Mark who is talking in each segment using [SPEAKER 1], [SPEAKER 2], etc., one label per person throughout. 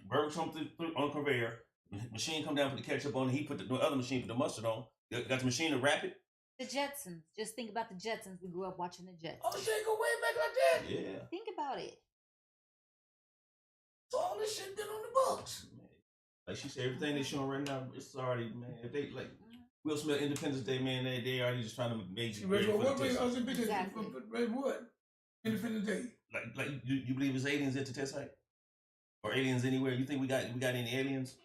[SPEAKER 1] Burger come through on conveyor. Machine come down, put the ketchup on, and he put the other machine, put the mustard on. Got the machine to wrap it.
[SPEAKER 2] The Jetsons. Just think about the Jetsons. We grew up watching the Jetsons.
[SPEAKER 3] Oh, shit, go way back like that.
[SPEAKER 1] Yeah.
[SPEAKER 2] Think about it.
[SPEAKER 3] So all this shit been on the books.
[SPEAKER 1] Like she said, everything they showing right now, it's already, man. If they like Will Smith Independence Day, man, they already just trying to make you ready for
[SPEAKER 3] What
[SPEAKER 1] the
[SPEAKER 3] made
[SPEAKER 1] test
[SPEAKER 3] us
[SPEAKER 1] site.
[SPEAKER 3] Exactly. What? Independent Day.
[SPEAKER 1] Like you believe it's aliens at the test site? Or aliens anywhere? You think we got any aliens?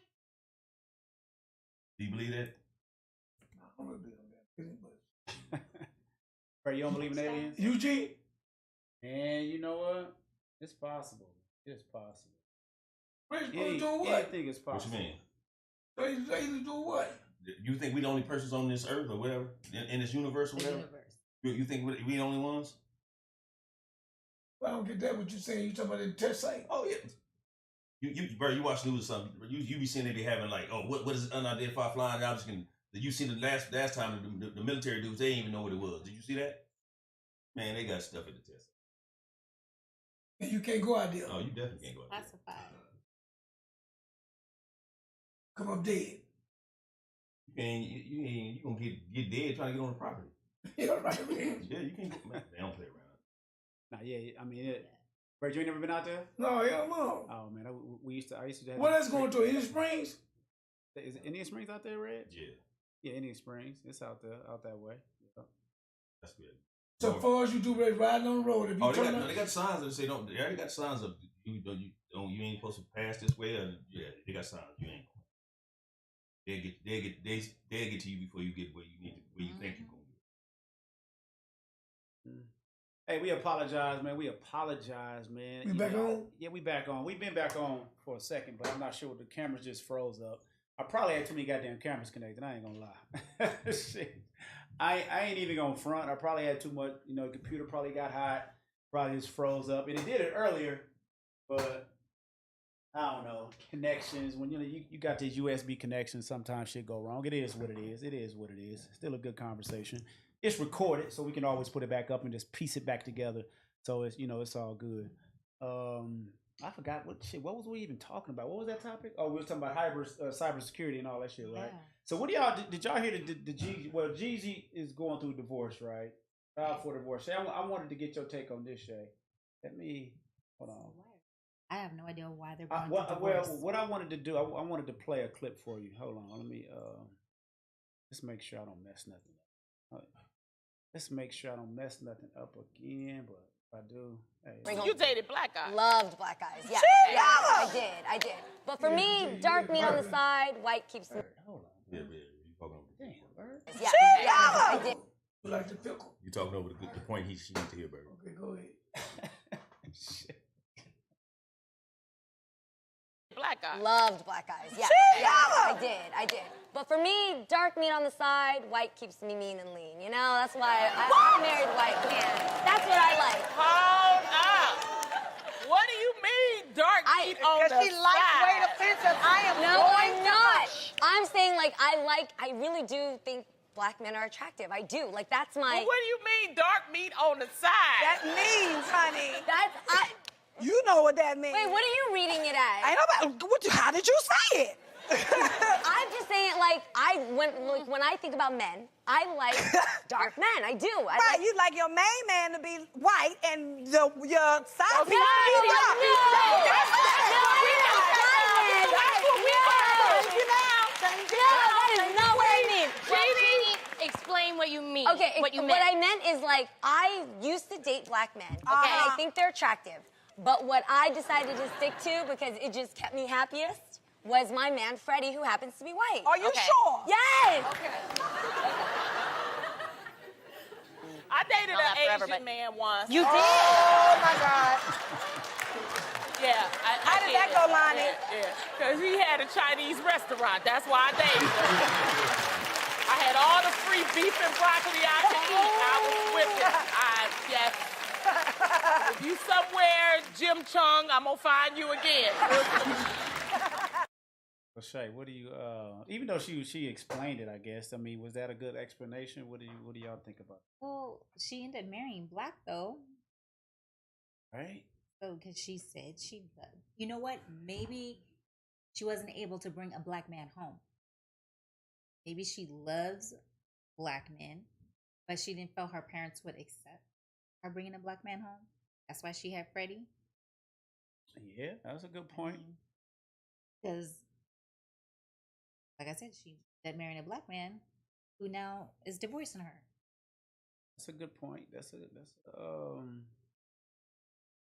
[SPEAKER 1] Do you believe that?
[SPEAKER 3] I don't really believe on that.
[SPEAKER 4] Bro, you don't believe in aliens?
[SPEAKER 3] Eugene?
[SPEAKER 4] And you know what? It's possible. It's possible.
[SPEAKER 3] Doing what?
[SPEAKER 4] Anything is possible.
[SPEAKER 1] What you mean?
[SPEAKER 3] Aliens doing what?
[SPEAKER 1] You think we the only persons on this earth or whatever? In this universe or whatever? You think we the only ones?
[SPEAKER 3] Well, I don't get that what you're saying. You talking about the test site.
[SPEAKER 1] Oh yeah. Bro, you watch news or something. You be seeing they be having like, oh, what is unidentified flying object? You see the last time the military dudes, they didn't even know what it was. Did you see that? Man, they got stuff at the test.
[SPEAKER 3] And you can't go out there.
[SPEAKER 1] Oh, you definitely can't go out there.
[SPEAKER 2] Classified.
[SPEAKER 3] Come up dead.
[SPEAKER 1] You gonna get dead trying to get on the property.
[SPEAKER 3] Yeah, right, man.
[SPEAKER 1] Yeah, you can't go, man. They don't play around.
[SPEAKER 4] Nah, yeah, I mean, Bert, you ain't never been out there?
[SPEAKER 3] No, hell no.
[SPEAKER 4] Oh man, I used to have.
[SPEAKER 3] What else going to Indian Springs?
[SPEAKER 4] Is Indian Springs out there, Red?
[SPEAKER 1] Yeah.
[SPEAKER 4] Yeah, Indian Springs. It's out there, out that way. Yeah.
[SPEAKER 1] That's good.
[SPEAKER 3] So far as you do, riding on the road. If you
[SPEAKER 1] they got signs that say don't. They already got signs of you ain't supposed to pass this way. Or, yeah, they got signs. You ain't. They'll get to you before you get where you need to, where you think you're gonna get.
[SPEAKER 4] Hey, we apologize, man. We apologize, man.
[SPEAKER 3] We back on?
[SPEAKER 4] Yeah, we back on. We've been back on for a second, but I'm not sure. The cameras just froze up. I probably had too many goddamn cameras connected. I ain't gonna lie. Shit. I ain't even gonna front. I probably had too much. You know, the computer probably got hot. Probably just froze up, and it did it earlier, but I don't know. Connections, when you got these USB connections, sometimes shit go wrong. It is what it is. It is what it is. Still a good conversation. It's recorded, so we can always put it back up and just piece it back together. So it's it's all good. I forgot what was we even talking about? What was that topic? Oh, we were talking about cybersecurity and all that shit, right? Yeah. So what do y'all did y'all hear the Jeezy is going through divorce, right? Filed for divorce. Shay, I wanted to get your take on this, Shay. Let me hold on.
[SPEAKER 2] I have no idea why they're going through divorce.
[SPEAKER 4] Well, what I wanted to do, I wanted to play a clip for you. Hold on, let me just make sure I don't mess nothing up. Let's make sure I don't mess nothing up again, but if I do, hey.
[SPEAKER 5] You dated Black Eyes.
[SPEAKER 6] Loved Black Eyes, yeah. I did. But for me, dark meat on the side, white keeps me.
[SPEAKER 4] Hold on.
[SPEAKER 1] Yeah, you talking over the
[SPEAKER 4] Bird.
[SPEAKER 6] Yeah, I did.
[SPEAKER 3] You like the pickle?
[SPEAKER 1] You talking over the point she needs to hear, Bird.
[SPEAKER 3] Okay, go ahead.
[SPEAKER 4] Shit.
[SPEAKER 5] Black Eyes.
[SPEAKER 6] Loved Black Eyes, yeah. I did. But for me, dark meat on the side, white keeps me mean and lean. You know, that's why I married white man. That's what I like.
[SPEAKER 5] Hold up. What do you mean, dark meat on the side?
[SPEAKER 7] Because she lightweight offensive.
[SPEAKER 6] I'm not. I'm saying, like, I really do think black men are attractive. I do. Like, that's my...
[SPEAKER 5] Well, what do you mean, dark meat on the side?
[SPEAKER 7] That means, honey.
[SPEAKER 6] That's...
[SPEAKER 7] You know what that means.
[SPEAKER 6] Wait, what are you reading it as?
[SPEAKER 7] I know, how did you say it?
[SPEAKER 6] I'm just saying it like, when I think about men, I like dark men. I do.
[SPEAKER 7] Right, you like your main man to be white and your side piece
[SPEAKER 6] Explain what you mean.
[SPEAKER 8] Okay,
[SPEAKER 6] what I meant is, like, I used to date black men, okay? And I think they're attractive. But what I decided to stick to, because it just kept me happiest, was my man, Freddie, who happens to be white.
[SPEAKER 7] Are you sure?
[SPEAKER 6] Yes!
[SPEAKER 7] Okay.
[SPEAKER 5] I dated an Asian man once.
[SPEAKER 6] You did?
[SPEAKER 7] Oh, my God.
[SPEAKER 5] Yeah.
[SPEAKER 7] How did that go, Lonnie?
[SPEAKER 5] Yeah, because he had a Chinese restaurant. That's why I dated him. I had all the free beef and broccoli I could eat. I was with it. Yes. If you somewhere, Jim Chung, I'm gonna find you again.
[SPEAKER 4] Well, Shay, what do you? Even though she explained it, I guess. I mean, was that a good explanation? What do y'all think about it?
[SPEAKER 2] Well, she ended up marrying black though.
[SPEAKER 4] Right.
[SPEAKER 2] So, because she said you know what? Maybe she wasn't able to bring a black man home. Maybe she loves black men, but she didn't feel her parents would accept her bringing a black man home. That's why she had Freddie.
[SPEAKER 4] Yeah, that's a good point.
[SPEAKER 2] Because, like I said, she that married a black man who now is divorcing her.
[SPEAKER 4] That's a good point. That's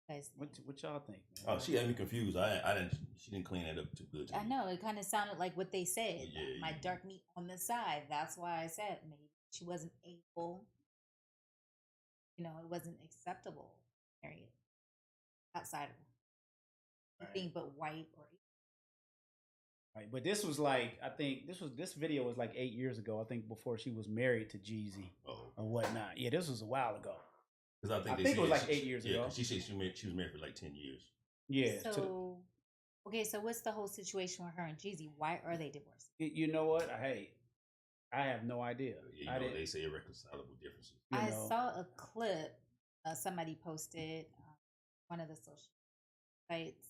[SPEAKER 2] Guys,
[SPEAKER 4] what y'all think, man?
[SPEAKER 1] Oh, she had me confused. I didn't. She didn't clean that up too good. To
[SPEAKER 2] I
[SPEAKER 1] me.
[SPEAKER 2] know it kind of sounded like what they said.
[SPEAKER 1] Oh, yeah,
[SPEAKER 2] My
[SPEAKER 1] yeah.
[SPEAKER 2] dark meat on the side. That's why I said maybe she wasn't able. You know, it wasn't acceptable. Period. Outside of anything but white or.
[SPEAKER 4] Right, but this was like I think this video was like 8 years ago. I think before she was married to Jeezy or whatnot. Yeah, this was a while ago.
[SPEAKER 1] Because
[SPEAKER 4] I think it was like 8 years ago.
[SPEAKER 1] She said she was married for like 10 years.
[SPEAKER 4] Yeah.
[SPEAKER 2] So, okay, so what's the whole situation with her and Jeezy? Why are they divorced?
[SPEAKER 4] You know what? Hey, I have no idea.
[SPEAKER 1] Yeah, you know, they say irreconcilable differences.
[SPEAKER 2] I saw a clip somebody posted one of the social sites.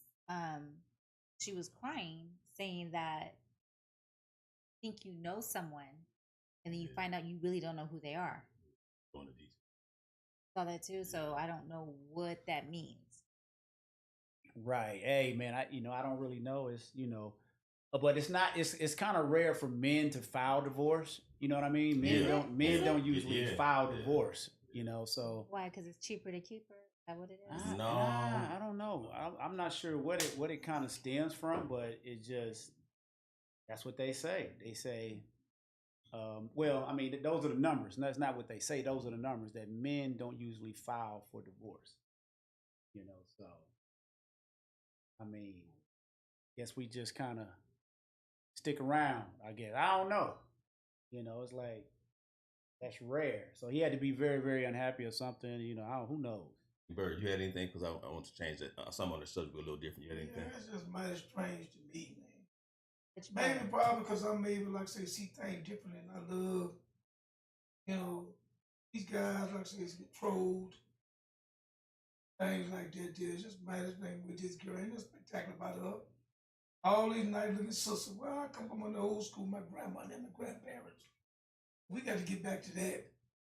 [SPEAKER 2] She was crying, saying that think you know someone, and then you find out you really don't know who they are.
[SPEAKER 1] Going to these.
[SPEAKER 2] Saw that too, so I don't know what that means.
[SPEAKER 4] Right. Hey, man, I don't really know. It's but it's not. It's kind of rare for men to file divorce. You know what I mean? Men don't usually file divorce. You know, so
[SPEAKER 2] why? Because it's cheaper to keep her. Is that what it is?
[SPEAKER 4] I don't know. I'm not sure what it kind of stems from, but it just that's what they say. They say, well, I mean, those are the numbers. That's not what they say. Those are the numbers that men don't usually file for divorce. You know, so I mean, guess we just kind of stick around. I guess I don't know. You know, it's like that's rare. So he had to be very, very unhappy or something. You know, who knows.
[SPEAKER 1] Bird, you had anything? Because I want to change that. Some on the subject a little different. You had anything?
[SPEAKER 3] Yeah, it's just mighty strange to me, man.
[SPEAKER 2] Which
[SPEAKER 3] Maybe
[SPEAKER 2] part?
[SPEAKER 3] probably because I'm able, like I say, see things differently, and I love, these guys, like I say, get trolled, things like that. There's just mighty thing with this girl. Ain't nothing spectacular about her. All these nice looking sisters. Well, I come from the old school, my grandma and my grandparents. We got to get back to that.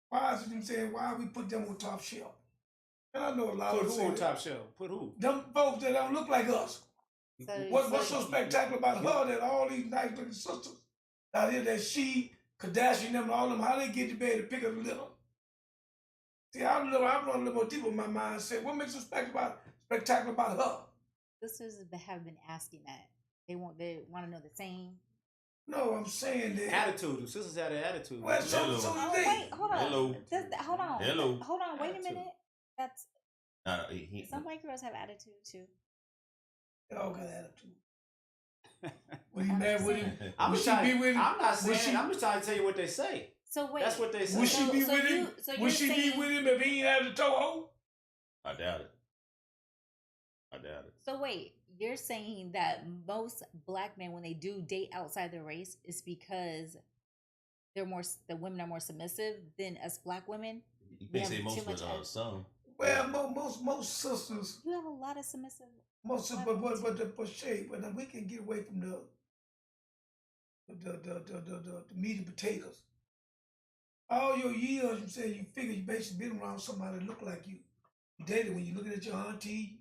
[SPEAKER 3] Why is it them saying, why we put them on top shelf? And I know a lot
[SPEAKER 4] Put
[SPEAKER 3] of
[SPEAKER 4] who on top shelf? Put who?
[SPEAKER 3] them folks that don't look like us.
[SPEAKER 2] So,
[SPEAKER 3] What's so spectacular about her that all these nice looking sisters out here that she, Kardashian, them, and all them, how they get to bed to pick up the little? See, I run a little more deep in my mind and say, what makes so spectacular about her?
[SPEAKER 2] sisters have been asking that. They want to know the same.
[SPEAKER 3] No, I'm saying that
[SPEAKER 4] Attitude. The sisters had an attitude.
[SPEAKER 3] Well, so
[SPEAKER 2] Oh,
[SPEAKER 3] they.
[SPEAKER 2] wait, hold on.
[SPEAKER 1] Hello.
[SPEAKER 2] Hold on.
[SPEAKER 1] Hello.
[SPEAKER 2] Hold on. Wait a
[SPEAKER 4] Attitude.
[SPEAKER 2] minute. That's
[SPEAKER 1] He,
[SPEAKER 2] some white girls have attitude too.
[SPEAKER 3] They all got attitude. Would he marry with him?
[SPEAKER 4] I'm
[SPEAKER 3] Would
[SPEAKER 4] just
[SPEAKER 3] she
[SPEAKER 4] trying,
[SPEAKER 3] be with him?
[SPEAKER 4] I'm not
[SPEAKER 3] Would
[SPEAKER 4] saying. I'm just trying to tell you what they say.
[SPEAKER 2] So wait.
[SPEAKER 4] That's what they say.
[SPEAKER 3] Would she be
[SPEAKER 2] So
[SPEAKER 3] with him?
[SPEAKER 2] so
[SPEAKER 3] Would
[SPEAKER 2] you're
[SPEAKER 3] she be
[SPEAKER 2] saying-
[SPEAKER 3] with him if he ain't had the Toho?
[SPEAKER 1] I doubt it.
[SPEAKER 2] So wait, you're saying that most black men, when they do date outside their race, is because the women are more submissive than us black women?
[SPEAKER 1] You
[SPEAKER 2] We
[SPEAKER 1] can't
[SPEAKER 2] have
[SPEAKER 1] say most,
[SPEAKER 2] too
[SPEAKER 1] but
[SPEAKER 2] much
[SPEAKER 1] some.
[SPEAKER 3] Well, most sisters,
[SPEAKER 2] You have a lot of submissive.
[SPEAKER 3] but Shay, but we can get away from the meat and potatoes. All your years, you say you figure you basically been around somebody that look like you. You dated when you looking at your auntie,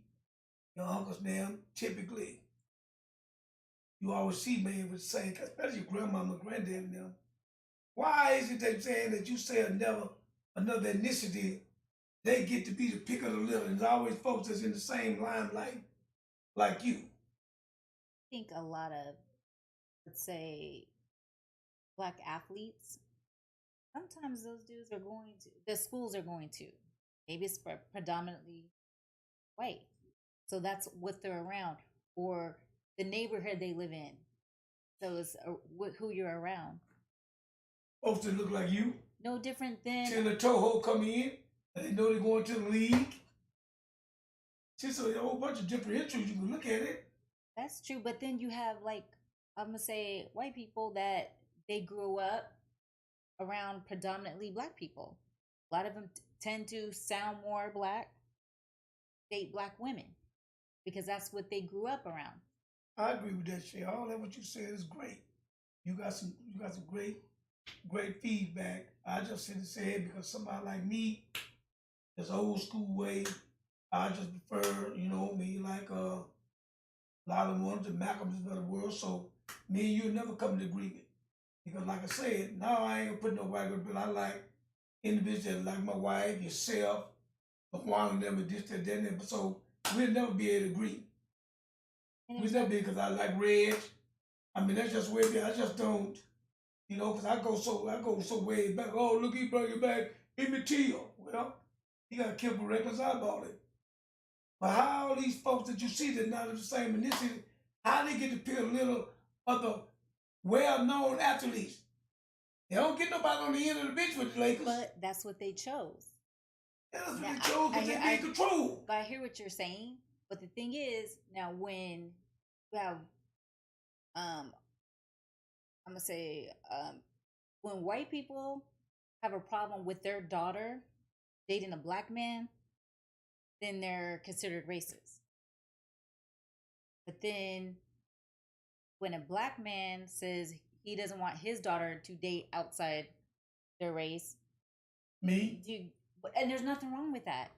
[SPEAKER 3] your uncles, them, typically. You always see man with the same, especially your grandmama, granddad, and them. Why is it they saying that you say another ethnicity, they get to be the pick of the litter, and there's always folks that's in the same limelight like you?
[SPEAKER 2] I think a lot of, let's say, black athletes, sometimes those dudes are going to, the schools are going to, maybe it's predominantly white. So that's what they're around, or the neighborhood they live in. So it's who you're around.
[SPEAKER 3] Folks that look like you,
[SPEAKER 2] No different than,
[SPEAKER 3] till the Toho come in, and they know they're going to the league. See, so a whole bunch of different issues, you can look at it.
[SPEAKER 2] that's true. But then you have, like, I'm going to say white people that they grew up around predominantly black people. A lot of them tend to sound more black, date black women. because that's what they grew up around.
[SPEAKER 3] I agree with that shit. All that what you said is great. You got some great feedback. I just said because somebody like me, this old school way, I just prefer, me like a lot of ones, the Malcolms of the world. So me and you never come to agreement. Because like I said, now I ain't gonna put nobody on the bill. I like individuals like my wife, yourself, one of them, and this, that, that. So we'll never be able to agree. We'll never be, because I like Reg. I mean, that's just where I just don't, because I go so way back. Oh, look, he brought it back. Emmett Till. Well, he got killed for reckless eyeballing. But how all these folks that you see that not the same initiative, how they get to pick a little of the well-known athletes? They don't get nobody on the end of the bench with the Lakers.
[SPEAKER 2] But that's what they chose.
[SPEAKER 3] That's what they chose, because they be in control.
[SPEAKER 2] But I hear what you're saying. But the thing is, now when you have, I'm gonna say, when white people have a problem with their daughter dating a black man, then they're considered racist. But then when a black man says he doesn't want his daughter to date outside their race,
[SPEAKER 3] me,
[SPEAKER 2] and there's nothing wrong with that.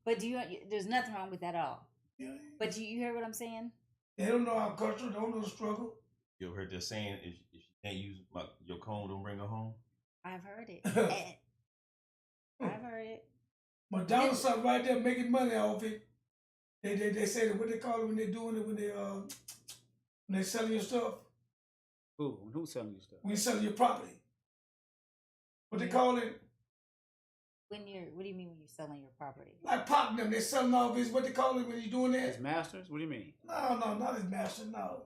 [SPEAKER 2] But there's nothing wrong with that at all.
[SPEAKER 3] Yeah.
[SPEAKER 2] But do you hear what I'm saying?
[SPEAKER 3] They don't know our culture. They don't know the struggle.
[SPEAKER 1] You ever heard that saying, if you can't use your comb, don't bring her home?
[SPEAKER 2] I've heard it. I've heard it.
[SPEAKER 3] Madonna's son right there making money off it. They say that what they call it when they're doing it, when they're selling your stuff.
[SPEAKER 4] Who's selling your stuff?
[SPEAKER 3] When you're selling your property. What they call it?
[SPEAKER 2] What do you mean when you're selling your property?
[SPEAKER 3] Like Pop them, they're selling all this. What they call it when you're doing that?
[SPEAKER 4] His masters? What do you mean?
[SPEAKER 3] No, not his master. No,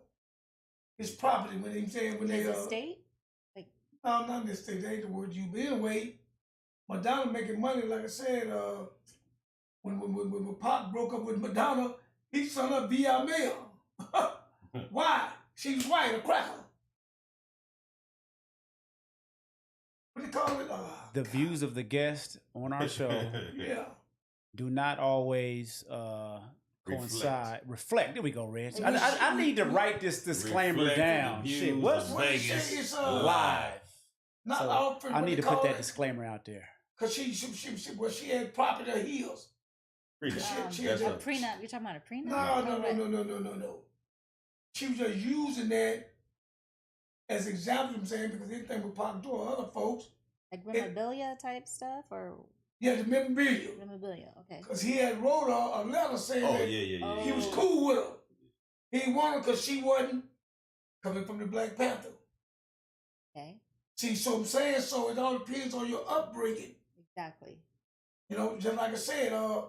[SPEAKER 3] his property. When they saying when
[SPEAKER 2] his estate? Like
[SPEAKER 3] no, not in the estate. That ain't the word you. But anyway, Madonna making money. Like I said, when Pop broke up with Madonna, he sent her via mail. Why? She was white, a cracker. What do you call it?
[SPEAKER 4] The views of the guest on our show
[SPEAKER 3] Yeah.
[SPEAKER 4] do not always reflect. There we go, Reg. I need to write this disclaimer down. Shit, what's
[SPEAKER 1] Vegas
[SPEAKER 3] live? Not
[SPEAKER 4] so
[SPEAKER 3] often.
[SPEAKER 4] I need to put that disclaimer out there.
[SPEAKER 3] Cause she had property her heels.
[SPEAKER 1] Prenup.
[SPEAKER 2] a prenup. You're talking about a prenup?
[SPEAKER 3] No. She was just using that as example. I'm saying, because anything with Pop to other folks.
[SPEAKER 2] Like memorabilia type stuff, or
[SPEAKER 3] yeah, the memorabilia.
[SPEAKER 2] Memorabilia, okay.
[SPEAKER 3] Because he had wrote a letter saying that he was cool with her. He didn't want her because she wasn't coming from the Black Panther.
[SPEAKER 2] Okay.
[SPEAKER 3] See, so I'm saying, so it all depends on your upbringing.
[SPEAKER 2] Exactly.
[SPEAKER 3] Just like I said, the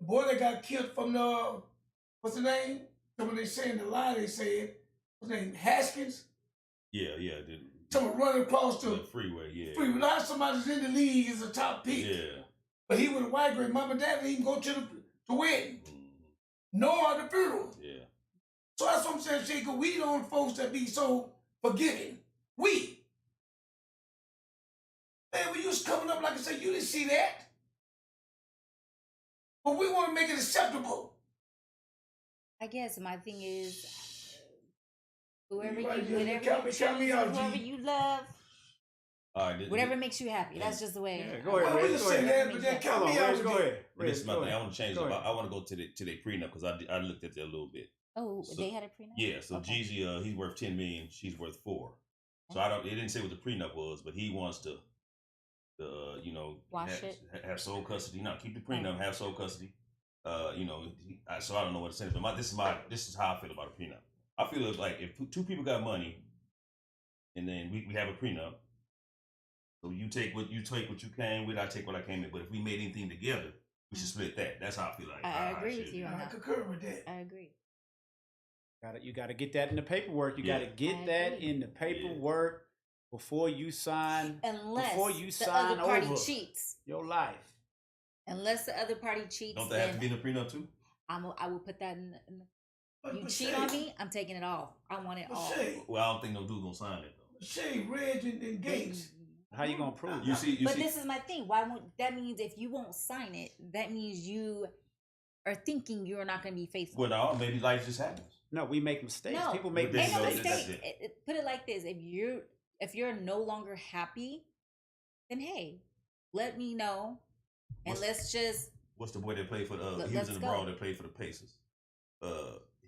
[SPEAKER 3] boy that got killed from the, what's the name? So when they saying the lie, they said, what's his name? Haskins?
[SPEAKER 1] Yeah.
[SPEAKER 3] Someone running across the
[SPEAKER 1] freeway, yeah.
[SPEAKER 3] Freeway. Now somebody's in the league is a top pick.
[SPEAKER 1] Yeah.
[SPEAKER 3] But he was a white girl. Mom and dad didn't even go to the wedding. Nor the funeral.
[SPEAKER 1] Yeah.
[SPEAKER 3] So that's what I'm saying, Shaker. We don't folks that be so forgiving. We. Man, when you was coming up, like I said, you didn't see that. But we want to make it acceptable.
[SPEAKER 2] I guess my thing is, whoever
[SPEAKER 3] Right,
[SPEAKER 2] you,
[SPEAKER 3] yeah,
[SPEAKER 2] whatever
[SPEAKER 3] count me out,
[SPEAKER 2] whoever
[SPEAKER 3] G.
[SPEAKER 2] you love,
[SPEAKER 1] All right.
[SPEAKER 2] whatever makes you happy. That's just the way.
[SPEAKER 4] Yeah, go ahead,
[SPEAKER 3] Well, we
[SPEAKER 4] Reg.
[SPEAKER 3] just
[SPEAKER 4] Go
[SPEAKER 3] say
[SPEAKER 4] ahead.
[SPEAKER 3] that, but then count me out.
[SPEAKER 4] Go ahead.
[SPEAKER 1] But this is my
[SPEAKER 4] Go
[SPEAKER 1] thing. I
[SPEAKER 4] ahead.
[SPEAKER 1] want to change
[SPEAKER 4] Go
[SPEAKER 1] it.
[SPEAKER 4] ahead.
[SPEAKER 1] I want to go to their prenup because I looked at that a little bit.
[SPEAKER 2] Oh,
[SPEAKER 1] So-
[SPEAKER 2] they had a prenup.
[SPEAKER 1] Yeah. So
[SPEAKER 2] Okay.
[SPEAKER 1] Jeezy, he's worth $10 million. She's worth $4 million. So it didn't say what the prenup was, but he wants to
[SPEAKER 2] Wash it.
[SPEAKER 1] have sole custody. No, keep the prenup, have sole custody. So I don't know what to say, but this is how I feel about a prenup. I feel like if two people got money, and then we have a prenup, so you take what you came with, I take what I came with. But if we made anything together, we should split that. That's how I feel like.
[SPEAKER 2] I agree with you on
[SPEAKER 3] I
[SPEAKER 2] that.
[SPEAKER 3] concur with that.
[SPEAKER 2] I agree.
[SPEAKER 4] You got to get that in the paperwork. You
[SPEAKER 1] Yeah.
[SPEAKER 4] got to get
[SPEAKER 2] I
[SPEAKER 4] that
[SPEAKER 2] agree.
[SPEAKER 4] in the paperwork before you sign
[SPEAKER 2] Unless
[SPEAKER 4] Before you
[SPEAKER 2] the
[SPEAKER 4] sign
[SPEAKER 2] other party
[SPEAKER 4] over.
[SPEAKER 2] cheats.
[SPEAKER 4] your life.
[SPEAKER 2] Unless the other party cheats,
[SPEAKER 1] Don't that have to
[SPEAKER 2] then
[SPEAKER 1] be in the prenup too?
[SPEAKER 2] I will put that in the
[SPEAKER 3] But
[SPEAKER 2] you cheat
[SPEAKER 3] Shay,
[SPEAKER 2] on me, I'm taking it all. I want it
[SPEAKER 3] but
[SPEAKER 2] all.
[SPEAKER 3] Shay,
[SPEAKER 1] Well, I don't think no dude gonna sign it though.
[SPEAKER 3] Shay, Reg, and Gates.
[SPEAKER 4] How you gonna prove
[SPEAKER 1] You
[SPEAKER 4] it?
[SPEAKER 1] see,
[SPEAKER 2] But this is my thing. Why won't that means if you won't sign it, that means you or thinking you're not going to be faithful.
[SPEAKER 1] Well, no, maybe life just happens.
[SPEAKER 4] No, we make mistakes.
[SPEAKER 2] No,
[SPEAKER 4] People make
[SPEAKER 1] There
[SPEAKER 2] Ain't
[SPEAKER 1] you
[SPEAKER 2] no
[SPEAKER 1] go.
[SPEAKER 4] mistakes.
[SPEAKER 1] That's
[SPEAKER 2] mistake.
[SPEAKER 1] it.
[SPEAKER 2] Put it like this: if you're no longer happy, then hey, let me know, and
[SPEAKER 1] What's-
[SPEAKER 2] let's just.
[SPEAKER 1] What's the boy that played for the? He was
[SPEAKER 2] Let's
[SPEAKER 1] in the
[SPEAKER 2] go.
[SPEAKER 1] Brawl that played for the Pacers.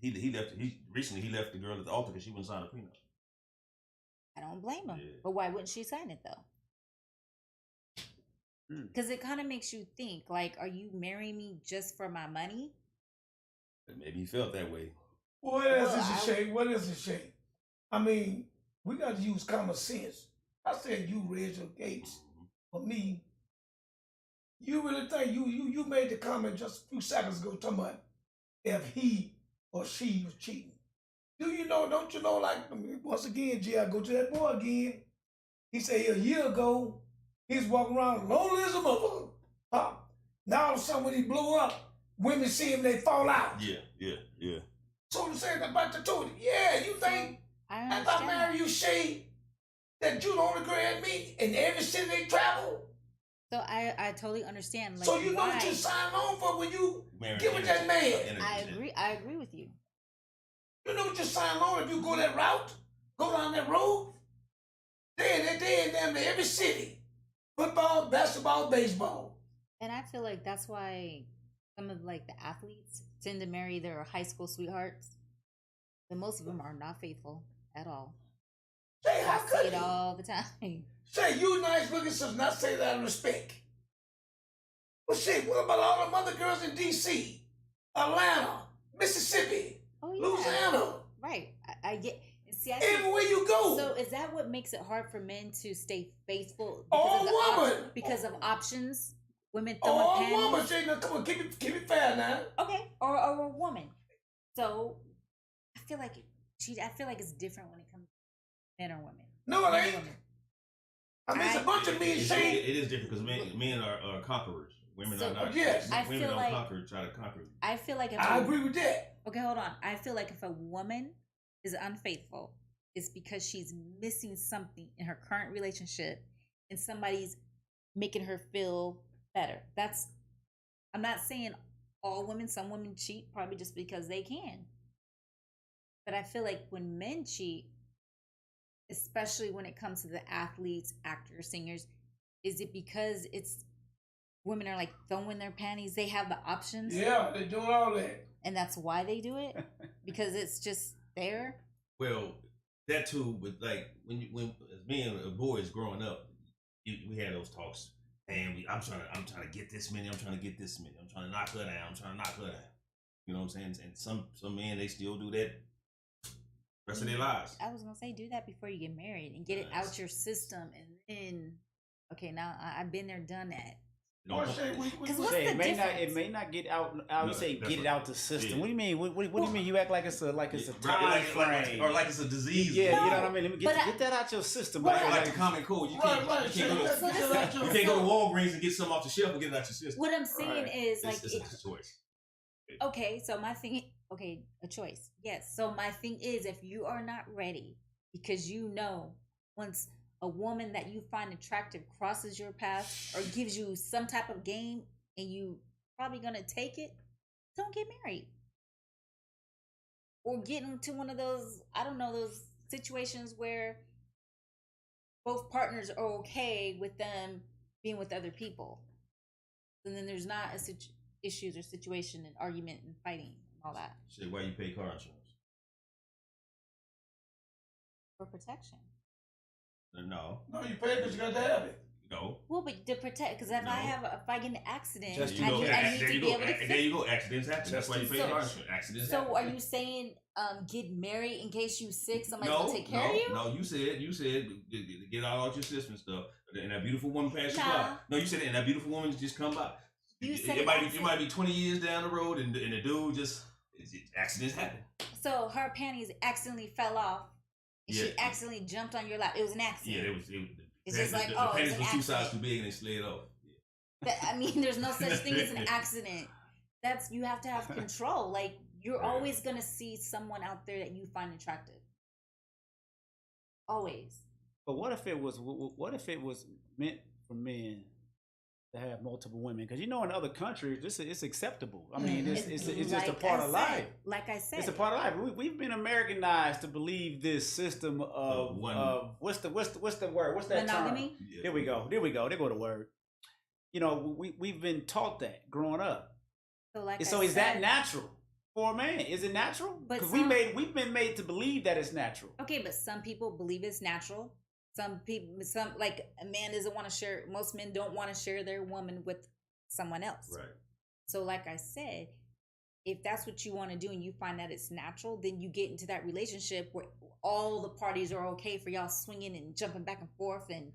[SPEAKER 1] He left. He recently left the girl at the altar because she wouldn't sign a prenup.
[SPEAKER 2] I don't blame him,
[SPEAKER 1] Yeah.
[SPEAKER 2] but why wouldn't she sign it though? Because it kind of makes you think, like, are you marrying me just for my money?
[SPEAKER 1] And maybe he felt that way.
[SPEAKER 3] What is
[SPEAKER 2] Well,
[SPEAKER 3] a shame? What is a shame? I mean, we got to use common sense. I said you, Reginald Gates. For me, you really think you made the comment just a few seconds ago talking about if he or she was cheating. Do you know? Don't you know? Like once again, G, I go to that boy again. He said a year ago he's walking around lonely as a motherfucker. Huh? Now all of a sudden when he blew up, women see him, they fall out.
[SPEAKER 1] Yeah.
[SPEAKER 3] So to say about the truth, yeah, you think
[SPEAKER 2] I
[SPEAKER 3] if I
[SPEAKER 2] understand.
[SPEAKER 3] marry you, Shay, that you the only girl at me in every city they travel?
[SPEAKER 2] So I totally understand. Like,
[SPEAKER 3] So you know
[SPEAKER 2] why.
[SPEAKER 3] what you sign on for when you
[SPEAKER 1] Married
[SPEAKER 3] get with that man.
[SPEAKER 2] I agree with you.
[SPEAKER 3] You know what you sign on if you go that route, go down that road. They in damn near every city. Football, basketball, baseball.
[SPEAKER 2] And I feel like that's why some of like the athletes tend to marry their high school sweethearts. But most of them are not faithful at all.
[SPEAKER 3] Say, how
[SPEAKER 2] I see
[SPEAKER 3] could
[SPEAKER 2] it
[SPEAKER 3] you?
[SPEAKER 2] all the time.
[SPEAKER 3] Say, you nice looking sis, not say that out of respect. Well, shit, what about all them other girls in D.C., Atlanta, Mississippi,
[SPEAKER 2] Oh yeah,
[SPEAKER 3] Louisiana?
[SPEAKER 2] right. I get. See, I see,
[SPEAKER 3] Everywhere you go.
[SPEAKER 2] so is that what makes it hard for men to stay faithful?
[SPEAKER 3] Oh,
[SPEAKER 2] of the
[SPEAKER 3] woman.
[SPEAKER 2] because of options, women throwing
[SPEAKER 3] Oh,
[SPEAKER 2] panties.
[SPEAKER 3] woman, Shay, now come on, keep it fair now.
[SPEAKER 2] Okay, or a woman. So I feel like I feel like it's different when it comes to men or women.
[SPEAKER 3] No, it
[SPEAKER 2] Men or
[SPEAKER 3] ain't.
[SPEAKER 2] women.
[SPEAKER 3] I mean, it's a bunch of men, Shay.
[SPEAKER 1] It is different because men are conquerors. Women
[SPEAKER 2] So,
[SPEAKER 1] are not.
[SPEAKER 3] yes.
[SPEAKER 2] I
[SPEAKER 1] women
[SPEAKER 2] feel
[SPEAKER 1] don't
[SPEAKER 2] like-
[SPEAKER 1] try to conquer.
[SPEAKER 2] I feel like if
[SPEAKER 3] I agree with that.
[SPEAKER 2] Okay, hold on. I feel like if a woman is unfaithful, it's because she's missing something in her current relationship and somebody's making her feel better. I'm not saying all women, some women cheat probably just because they can. But I feel like when men cheat, especially when it comes to the athletes, actors, singers, is it because it's women are like throwing their panties, they have the options?
[SPEAKER 3] Yeah, they doing all that.
[SPEAKER 2] And that's why they do it? Because it's just there?
[SPEAKER 1] Well, that too, with like when as being a boys growing up, we had those talks. And I'm trying to get this many. I'm trying to get this many. I'm trying to knock her down. I'm trying to knock her down. You know what I'm saying? And some men, they still do that rest of their lives.
[SPEAKER 2] I was gonna say do that before you get married and get it out your system, and then okay, now I've been there, done that.
[SPEAKER 3] Well, Shay,
[SPEAKER 2] Because what's
[SPEAKER 4] Say,
[SPEAKER 2] the
[SPEAKER 4] it may
[SPEAKER 2] difference?
[SPEAKER 4] not get out. I would
[SPEAKER 1] No,
[SPEAKER 4] say
[SPEAKER 1] that's
[SPEAKER 4] get it
[SPEAKER 1] what-
[SPEAKER 4] out the system.
[SPEAKER 1] yeah.
[SPEAKER 4] What do you mean? What do you mean? You act like it's a time
[SPEAKER 1] Right,
[SPEAKER 4] frame.
[SPEAKER 1] or like it's a disease.
[SPEAKER 4] Yeah, you know
[SPEAKER 2] No,
[SPEAKER 4] what I mean. Let me
[SPEAKER 2] but
[SPEAKER 4] get that out your system.
[SPEAKER 2] Well,
[SPEAKER 4] Like,
[SPEAKER 1] Like the common cold. You can't,
[SPEAKER 3] Right,
[SPEAKER 1] you can't go
[SPEAKER 3] Shay,
[SPEAKER 1] to,
[SPEAKER 3] get it out your-
[SPEAKER 1] you can't go to Walgreens and get something off the shelf and get it out your system.
[SPEAKER 2] What I'm saying
[SPEAKER 3] Right.
[SPEAKER 2] is like
[SPEAKER 1] It's a choice.
[SPEAKER 2] okay, so my thing a choice. Yes. So my thing is if you are not ready because you know once a woman that you find attractive crosses your path or gives you some type of game and you probably gonna take it, don't get married. Or get into one of those, I don't know, those situations where both partners are okay with them being with other people. And then there's not issues or situation and argument and fighting and all that
[SPEAKER 1] Shit, why you pay car insurance?
[SPEAKER 2] for protection.
[SPEAKER 1] No,
[SPEAKER 3] No, you pay because you got to have it.
[SPEAKER 1] no.
[SPEAKER 2] Well, but to protect, because if
[SPEAKER 1] No.
[SPEAKER 2] if I get in an accident,
[SPEAKER 4] Just
[SPEAKER 1] There
[SPEAKER 2] I
[SPEAKER 1] you
[SPEAKER 2] need,
[SPEAKER 1] go.
[SPEAKER 2] I need
[SPEAKER 1] There
[SPEAKER 2] to
[SPEAKER 1] you
[SPEAKER 2] be
[SPEAKER 1] go.
[SPEAKER 2] able to fix
[SPEAKER 1] There you go. Accidents happen. That's why you pay
[SPEAKER 2] So-
[SPEAKER 1] car insurance. Accidents
[SPEAKER 2] So
[SPEAKER 1] happen.
[SPEAKER 2] are you saying get married in case you sick, somebody's
[SPEAKER 1] No,
[SPEAKER 2] gonna take care of you?
[SPEAKER 1] no. You said get out your system stuff, and that beautiful woman pass you
[SPEAKER 2] Nah.
[SPEAKER 1] by. No, you said it, and that beautiful woman just come by.
[SPEAKER 2] You said
[SPEAKER 1] it might
[SPEAKER 2] accident.
[SPEAKER 1] be 20 years down the road, and the dude just accidents happen.
[SPEAKER 2] So her panties accidentally fell off, and she
[SPEAKER 1] Yeah.
[SPEAKER 2] accidentally jumped on your lap. It was an
[SPEAKER 1] Yeah,
[SPEAKER 2] accident.
[SPEAKER 1] it was.
[SPEAKER 2] It's just like,
[SPEAKER 1] the
[SPEAKER 2] oh, it's
[SPEAKER 1] panties
[SPEAKER 2] an
[SPEAKER 1] was 2 sizes
[SPEAKER 2] accident.
[SPEAKER 1] too big, and they slid off.
[SPEAKER 2] I mean, there's no such thing as an accident. You have to have control. Like you're
[SPEAKER 1] Right.
[SPEAKER 2] always gonna see someone out there that you find attractive. Always.
[SPEAKER 4] but what if it was meant for men to have multiple women because in other countries it's acceptable. I mean, it's just a
[SPEAKER 2] Like
[SPEAKER 4] part
[SPEAKER 2] I
[SPEAKER 4] of
[SPEAKER 2] said-
[SPEAKER 4] life.
[SPEAKER 2] Like I said,
[SPEAKER 4] It's a part of life. We've been Americanized to believe this system of what's the word? What's that term?
[SPEAKER 2] monogamy.
[SPEAKER 1] Yeah.
[SPEAKER 4] There we go. There go the word. We've been taught that growing up.
[SPEAKER 2] So like,
[SPEAKER 4] So
[SPEAKER 2] I
[SPEAKER 4] is that
[SPEAKER 2] said-
[SPEAKER 4] natural for a man? Is it natural?
[SPEAKER 2] But
[SPEAKER 4] Because
[SPEAKER 2] some-
[SPEAKER 4] we've been made to believe that it's natural.
[SPEAKER 2] Okay, but some people believe it's natural. Some people, like a man doesn't want to share. Most men don't want to share their woman with someone else.
[SPEAKER 1] Right.
[SPEAKER 2] So, like I said, if that's what you want to do and you find that it's natural, then you get into that relationship where all the parties are okay for y'all swinging and jumping back and forth and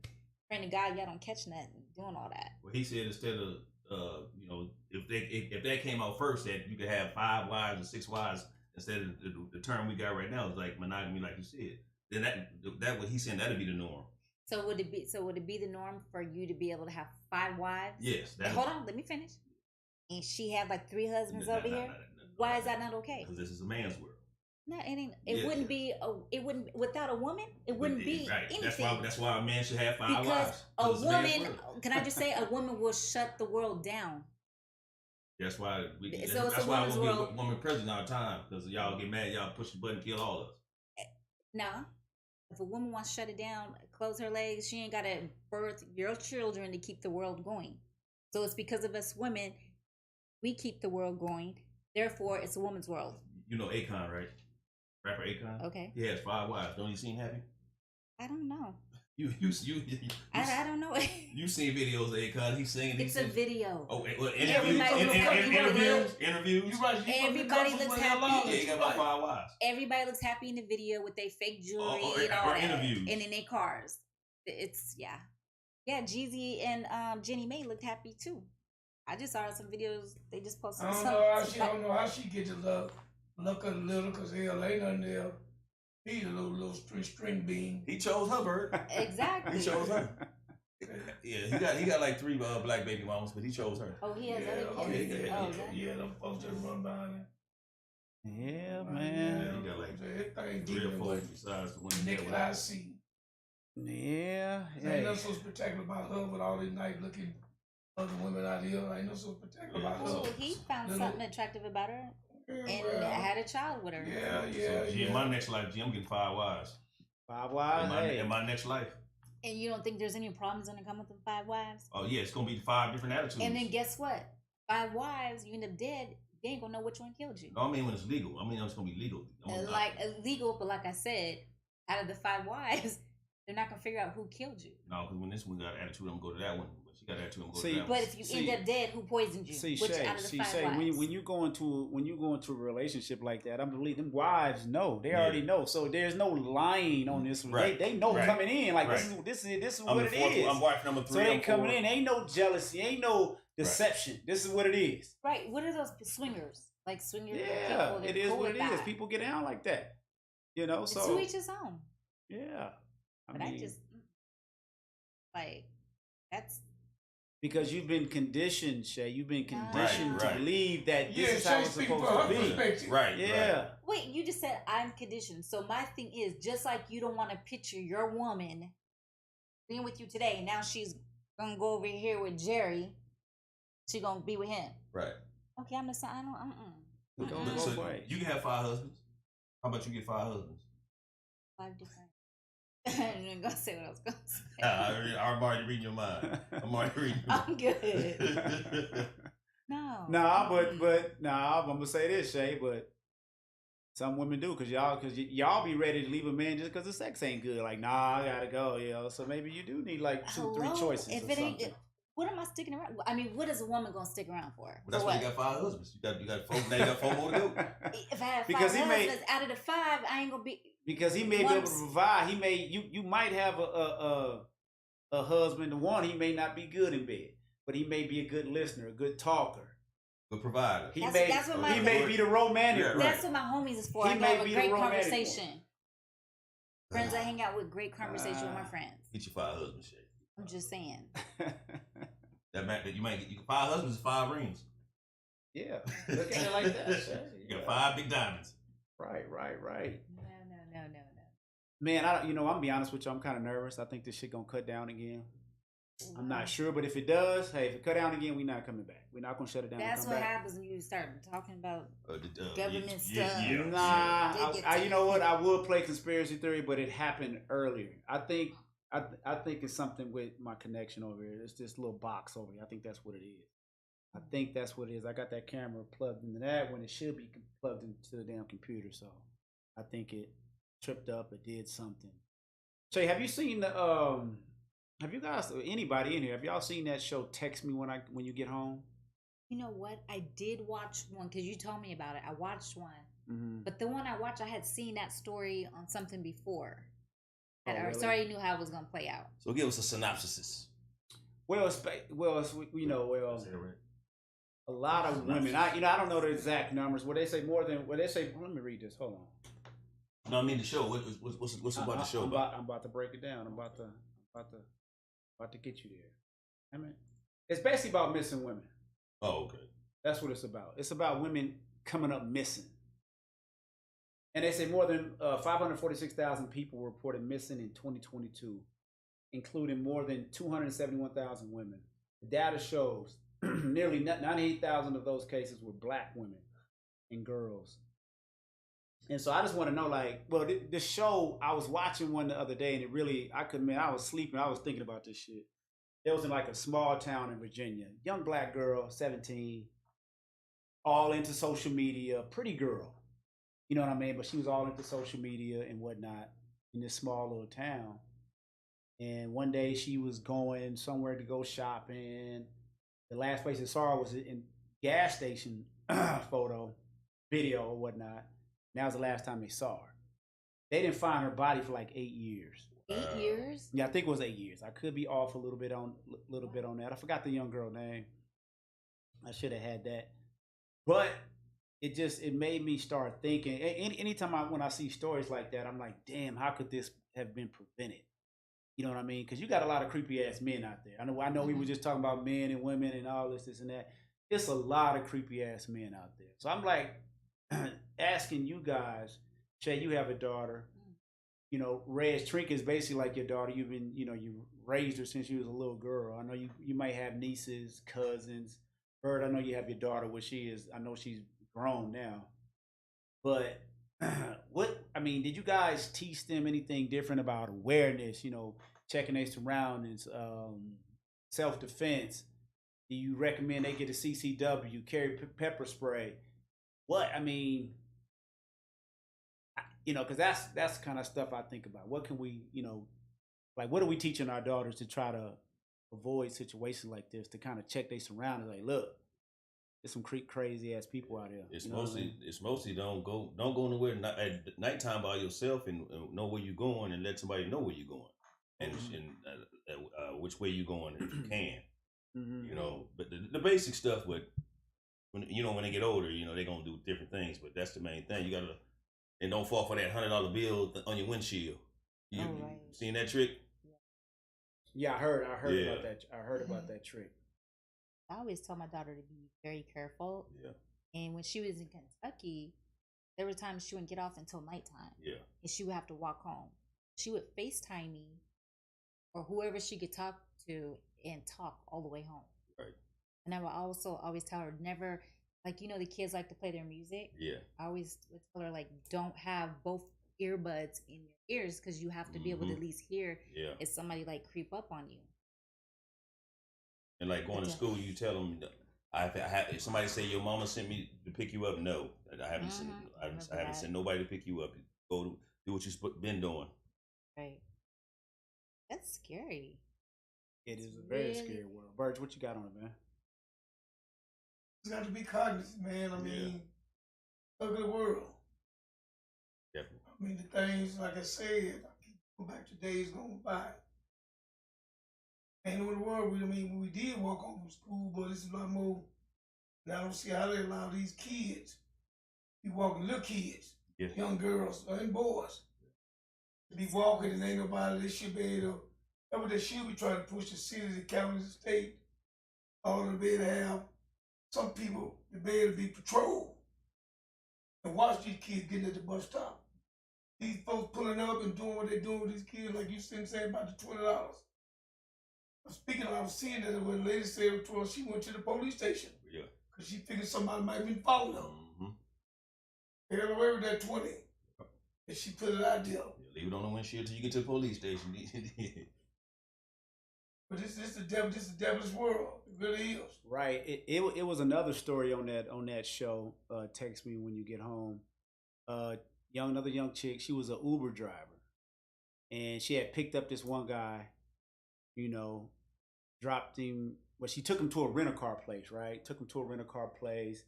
[SPEAKER 2] praying to God y'all don't catch nothing, doing all that.
[SPEAKER 1] Well, he said instead of if that came out first, that you could have 5 wives and 6 wives instead of the term we got right now is like monogamy, like you said. Then that what he's saying that'd be the norm.
[SPEAKER 2] So would it be the norm for you to be able to have 5 wives?
[SPEAKER 1] Yes.
[SPEAKER 2] Hold on, let me finish. And she had like 3 husbands over here. Why is that not okay?
[SPEAKER 1] Because this is a man's world.
[SPEAKER 2] No, it ain't. It
[SPEAKER 1] Yeah.
[SPEAKER 2] wouldn't be. It wouldn't without a woman. It wouldn't be
[SPEAKER 1] right.
[SPEAKER 2] anything.
[SPEAKER 1] That's why a man should have 5
[SPEAKER 2] because
[SPEAKER 1] wives.
[SPEAKER 2] a
[SPEAKER 1] 'Cause it's man's
[SPEAKER 2] woman.
[SPEAKER 1] world.
[SPEAKER 2] Can I just say a woman will shut the world down?
[SPEAKER 1] That's why
[SPEAKER 2] So it's
[SPEAKER 1] that's
[SPEAKER 2] a
[SPEAKER 1] why I
[SPEAKER 2] woman's
[SPEAKER 1] won't be
[SPEAKER 2] world.
[SPEAKER 1] a woman president all the time because y'all get mad, y'all push the button, kill all of us.
[SPEAKER 2] Nah. If a woman wants to shut it down, close her legs, she ain't got to birth your children to keep the world going. So it's because of us women, we keep the world going. Therefore, it's a woman's world.
[SPEAKER 1] You know Akon, right? Rapper Akon.
[SPEAKER 2] Okay.
[SPEAKER 1] He has 5 wives. Don't you seem happy?
[SPEAKER 2] I don't know.
[SPEAKER 1] You
[SPEAKER 2] I don't know.
[SPEAKER 1] you seen videos of Akon? He's singing.
[SPEAKER 2] It's a video.
[SPEAKER 1] Oh, well,
[SPEAKER 2] Everybody looks happy.
[SPEAKER 1] interviews.
[SPEAKER 3] You right.
[SPEAKER 2] Everybody looks happy.
[SPEAKER 1] Yeah, he got about 5 wives.
[SPEAKER 2] Everybody looks happy in the video with their fake jewelry
[SPEAKER 1] Or
[SPEAKER 2] and all that,
[SPEAKER 1] interviews.
[SPEAKER 2] and in their cars. It's yeah. Jeezy and Jenny May looked happy too. I just saw some videos. They just posted.
[SPEAKER 3] I don't know how she get the look a little, cause hell ain't nothing there. He's a little string bean.
[SPEAKER 1] He chose her, bird.
[SPEAKER 2] Exactly.
[SPEAKER 1] He chose her. Yeah, he got like 3 black baby mamas, but he chose her.
[SPEAKER 2] Oh, he has
[SPEAKER 3] Yeah,
[SPEAKER 2] other kids.
[SPEAKER 1] yeah,
[SPEAKER 2] Oh,
[SPEAKER 3] yeah, them folks just run behind him.
[SPEAKER 4] Yeah, man.
[SPEAKER 1] He got like
[SPEAKER 3] everything
[SPEAKER 1] 3 or
[SPEAKER 3] dealing
[SPEAKER 1] 4
[SPEAKER 3] with
[SPEAKER 1] besides the one he
[SPEAKER 3] naked
[SPEAKER 1] had
[SPEAKER 3] eye
[SPEAKER 1] with.
[SPEAKER 3] see.
[SPEAKER 4] Yeah.
[SPEAKER 3] Ain't nothing so spectacular about her with all these nice looking other women out here. Ain't nothing so spectacular about
[SPEAKER 2] Oh,
[SPEAKER 3] her.
[SPEAKER 2] he found
[SPEAKER 3] Little-
[SPEAKER 2] something attractive about her
[SPEAKER 3] Yeah,
[SPEAKER 2] and
[SPEAKER 3] well,
[SPEAKER 2] had a child with her.
[SPEAKER 3] yeah,
[SPEAKER 1] So, G, in my next life, G, I'm getting 5 wives.
[SPEAKER 4] 5 wives. Hey.
[SPEAKER 1] In my next life.
[SPEAKER 2] And you don't think there's any problems gonna come with them 5 wives?
[SPEAKER 1] Oh yeah, it's gonna be 5 different attitudes.
[SPEAKER 2] And then guess what? 5 wives, you end up dead. They ain't gonna know which one killed you.
[SPEAKER 1] No, I mean when it's legal. I mean it's gonna be legal.
[SPEAKER 2] Like illegal, but like I said, out of the 5 wives, they're not gonna figure out who killed you.
[SPEAKER 1] No, because when this one got attitude, I'm gonna go to that one. But she got attitude, I'm gonna go
[SPEAKER 4] See,
[SPEAKER 1] to that one.
[SPEAKER 2] But if you end up dead, who poisoned you?
[SPEAKER 4] See,
[SPEAKER 2] Which
[SPEAKER 4] Shay,
[SPEAKER 2] out of the 5
[SPEAKER 4] Shay,
[SPEAKER 2] wives?
[SPEAKER 4] when you go into a relationship like that, I believe them wives know. They
[SPEAKER 1] Yeah.
[SPEAKER 4] already know. So there's no lying on this one.
[SPEAKER 1] Right.
[SPEAKER 4] They know
[SPEAKER 1] Right.
[SPEAKER 4] coming in. Like
[SPEAKER 1] Right.
[SPEAKER 4] this is
[SPEAKER 1] I'm
[SPEAKER 4] what
[SPEAKER 1] the
[SPEAKER 4] it
[SPEAKER 1] 4th,
[SPEAKER 4] is.
[SPEAKER 1] I'm wife number 3.
[SPEAKER 4] So they
[SPEAKER 1] I'm
[SPEAKER 4] coming
[SPEAKER 1] 4.
[SPEAKER 4] in. Ain't no jealousy. Ain't no deception. This is what it is.
[SPEAKER 2] Right. What are those swingers? Like swingers?
[SPEAKER 4] Yeah,
[SPEAKER 2] people,
[SPEAKER 4] it
[SPEAKER 2] they're
[SPEAKER 4] is
[SPEAKER 2] cool
[SPEAKER 4] what
[SPEAKER 2] with
[SPEAKER 4] it is.
[SPEAKER 2] that.
[SPEAKER 4] People get down like that.
[SPEAKER 2] It's
[SPEAKER 4] So
[SPEAKER 2] to each his own.
[SPEAKER 4] yeah.
[SPEAKER 2] But I just like that's
[SPEAKER 4] because you've been conditioned, Shay. You've been conditioned
[SPEAKER 1] right.
[SPEAKER 4] to believe that this
[SPEAKER 3] Yeah,
[SPEAKER 4] is how
[SPEAKER 3] Shay
[SPEAKER 4] it's
[SPEAKER 3] speaking
[SPEAKER 4] supposed
[SPEAKER 3] for
[SPEAKER 4] to
[SPEAKER 3] her
[SPEAKER 4] be.
[SPEAKER 3] perspective.
[SPEAKER 1] Right.
[SPEAKER 4] Yeah.
[SPEAKER 1] Right.
[SPEAKER 2] wait. You just said I'm conditioned. So my thing is just like you don't want to picture your woman being with you today. Now she's gonna go over here with Jerry. She gonna be with him.
[SPEAKER 1] Right.
[SPEAKER 2] Okay, I'm the son. I don't.
[SPEAKER 4] It goes
[SPEAKER 1] Look,
[SPEAKER 4] both
[SPEAKER 1] so
[SPEAKER 4] ways.
[SPEAKER 1] you can have 5 husbands. How about you get 5 husbands?
[SPEAKER 2] 5 different. I wasn't gonna say what I was gonna say.
[SPEAKER 1] I'm already reading your mind. I'm already reading your
[SPEAKER 2] I'm good. No.
[SPEAKER 4] Nah, but I'm gonna say this, Shay. But some women do, cause y'all be ready to leave a man just cause the sex ain't good. Like, nah, I gotta go, So maybe you do need like 2, 3
[SPEAKER 2] Hello?
[SPEAKER 4] choices
[SPEAKER 2] If
[SPEAKER 4] or
[SPEAKER 2] it ain't,
[SPEAKER 4] something.
[SPEAKER 2] what am I sticking around? I mean, what is a woman gonna stick around for?
[SPEAKER 1] But that's
[SPEAKER 2] For
[SPEAKER 1] why
[SPEAKER 2] what?
[SPEAKER 1] you got 5 husbands. You got 4. Now you got 4 more to go.
[SPEAKER 2] If I have 5
[SPEAKER 4] Because he may-
[SPEAKER 2] husbands, out of the 5, I ain't gonna be.
[SPEAKER 4] Because he may be able to provide. He may you might have a husband. The one he may not be good in bed, but he may be a good listener, a good talker.
[SPEAKER 1] The provider.
[SPEAKER 4] He
[SPEAKER 2] That's what my-
[SPEAKER 4] he may be the romantic.
[SPEAKER 1] Yeah,
[SPEAKER 4] one.
[SPEAKER 2] That's what my homies is for.
[SPEAKER 4] He
[SPEAKER 2] I can
[SPEAKER 4] may
[SPEAKER 2] have
[SPEAKER 4] be
[SPEAKER 2] a
[SPEAKER 4] the
[SPEAKER 2] great
[SPEAKER 4] romantic
[SPEAKER 2] conversation. Friends I hang out with, great conversation with my friends.
[SPEAKER 1] Get your 5 husbands, Shay.
[SPEAKER 2] I'm just saying.
[SPEAKER 1] That you might get 5 husbands is 5 rings.
[SPEAKER 4] Yeah, look at it like that. Shay.
[SPEAKER 1] You got 5 big diamonds.
[SPEAKER 4] Right.
[SPEAKER 2] No.
[SPEAKER 4] Man, I'm gonna be honest with you. I'm kind of nervous. I think this shit gonna cut down again. I'm not sure, but if it does, hey, if it cut down again, we're not coming back. We're not gonna shut it down.
[SPEAKER 2] That's
[SPEAKER 4] and come
[SPEAKER 2] what
[SPEAKER 4] back.
[SPEAKER 2] happens when you start talking about government
[SPEAKER 1] yeah,
[SPEAKER 2] stuff.
[SPEAKER 1] yeah.
[SPEAKER 4] Nah,
[SPEAKER 2] They get
[SPEAKER 4] I,
[SPEAKER 2] to-
[SPEAKER 4] you know what? I would play conspiracy theory, but it happened earlier. I think it's something with my connection over here. It's this little box over here. I think that's what it is. I think that's what it is. I got that camera plugged into that when it should be plugged into the damn computer. So I think it tripped up. It did something. Shay, have you seen the Have you guys, anybody in here, have y'all seen that show Text Me When You Get Home?
[SPEAKER 2] You know what? I did watch one because you told me about it. I watched one,
[SPEAKER 4] Mm-hmm.
[SPEAKER 2] but the one I watched, I had seen that story on something before.
[SPEAKER 4] Oh,
[SPEAKER 2] I
[SPEAKER 4] really?
[SPEAKER 2] already knew how it was gonna play out.
[SPEAKER 1] So give us a synopsis.
[SPEAKER 4] Well, a lot of women. I don't know the exact numbers. What they say more than what they say. Let me read this. Hold on.
[SPEAKER 1] No, I mean the show. What's about the show about?
[SPEAKER 4] I'm about to break it down. I'm about to get you there. I mean, it's basically about missing women.
[SPEAKER 1] Oh, okay.
[SPEAKER 4] That's what it's about. It's about women coming up missing. And they say more than 546,000 people were reported missing in 2022, including more than 271,000 women. The data shows nearly 98,000 of those cases were black women and girls. And so I just want to know, like, well, this show, I was watching one the other day, and it really, I was sleeping, I was thinking about this shit. It was in like a small town in Virginia. Young black girl, 17, all into social media, pretty girl. You know what I mean? But she was all into social media and whatnot in this small little town. And one day she was going somewhere to go shopping. The last place I saw her was in gas station video or whatnot. And that was the last time they saw her. They didn't find her body for like 8 years.
[SPEAKER 2] 8 years?
[SPEAKER 4] Yeah, I think it was 8 years. I could be off a little bit on that. I forgot the young girl name. I should have had that. But it made me start thinking. Anytime when I see stories like that, I'm like, damn, how could this have been prevented? You know what I mean? Because you got a lot of creepy ass men out there. I know we were just talking about men and women and all this and that. It's a lot of creepy ass men out there. So I'm like asking you guys, Shay, you have a daughter. You know, Reg Trink is basically like your daughter. You've been, you raised her since she was a little girl. I know you might have nieces, cousins. Bird, I know you have your daughter, I know she's grown now. But did you guys teach them anything different about awareness, checking their surroundings, self-defense? Do you recommend they get a CCW, carry pepper spray? Because that's kind of stuff I think about. What can we, what are we teaching our daughters to try to avoid situations like this, to kind of check their surroundings? Like, look, there's some crazy ass people out here.
[SPEAKER 1] It's mostly don't go nowhere at nighttime by yourself and know where you're going and let somebody know where you're going and which way you're going if you can. Mm-hmm. But the basic stuff. But when they get older, they're gonna do different things. But that's the main thing. You gotta. And don't fall for that $100 bill on your windshield. You seen that trick?
[SPEAKER 4] Yeah, I heard about that. I heard about that trick.
[SPEAKER 2] I always tell my daughter to be very careful.
[SPEAKER 1] Yeah.
[SPEAKER 2] And when she was in Kentucky, there were times she wouldn't get off until nighttime.
[SPEAKER 1] Yeah.
[SPEAKER 2] And she would have to walk home. She would FaceTime me or whoever she could talk to and talk all the way home.
[SPEAKER 1] Right.
[SPEAKER 2] And I would also always tell her never, like, the kids like to play their music.
[SPEAKER 1] Yeah.
[SPEAKER 2] I always would tell her, like, don't have both earbuds in your ears because you have to be able to at least hear if somebody, like, creep up on you.
[SPEAKER 1] And, like, going to school, you tell them, if somebody say your mama sent me to pick you up, no. I haven't sent nobody to pick you up. Go do what you've been doing.
[SPEAKER 2] Right. That's scary.
[SPEAKER 4] It is a very scary world. Burge, what you got on it, man?
[SPEAKER 3] You got to be cognizant, man. Ugly world.
[SPEAKER 1] Definitely.
[SPEAKER 3] The things, like I said, I keep going back to days going by. Ain't no world, we did walk home from school, but it's a lot more. And I don't see how they allow these kids, be walking, little kids, young girls and boys, to be walking and ain't nobody, they should be able to, that's what they should be trying to push the cities, the counties, the state, all of them be able to have some people to be able to be patrolled and watch these kids getting at the bus stop. These folks pulling up and doing what they're doing with these kids, like you saying about the $20. Speaking of, I was seeing that when the lady said to her, she went to the police station
[SPEAKER 1] Yeah.
[SPEAKER 3] because she figured somebody might have been following her.
[SPEAKER 1] Mm-hmm.
[SPEAKER 3] They got away with that 20. And she put it out there.
[SPEAKER 1] Leave it on the windshield till you get to the police station.
[SPEAKER 3] But this is the devil. This is the devil's world. It really is.
[SPEAKER 4] Right. It was another story on that show. Text me when you get home. Another young chick. She was an Uber driver, and she had picked up this one guy. You know, dropped him. Well, she took him to a rental-car place. Right. Took him to a rental-car place,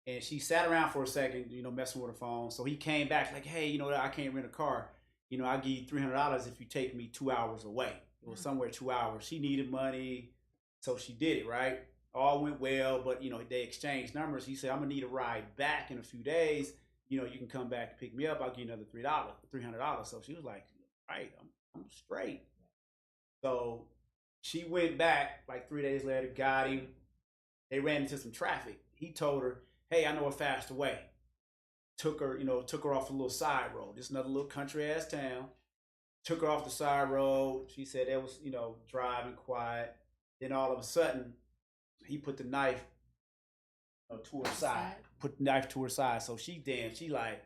[SPEAKER 4] and she sat around for a second. You know, messing with her phone. So he came back like, "Hey, you know, I can't rent a car. You know, I'll give you $300 if you take me 2 hours away." It was somewhere 2 hours. She needed money, so she did it, right? All went well, but, you know, they exchanged numbers. He said, I'm going to need a ride back in a few days. You know, you can come back and pick me up. I'll give you another $300. So she was like, right, I'm straight. So she went back like 3 days later, got him. They ran into some traffic. He told her, hey, I know a faster way. Took her off a little side road. This is another little country ass town. Took her off the side road. She said it was, you know, driving quiet. Then all of a sudden, he put the knife to her side. Put the knife to her side. So she like,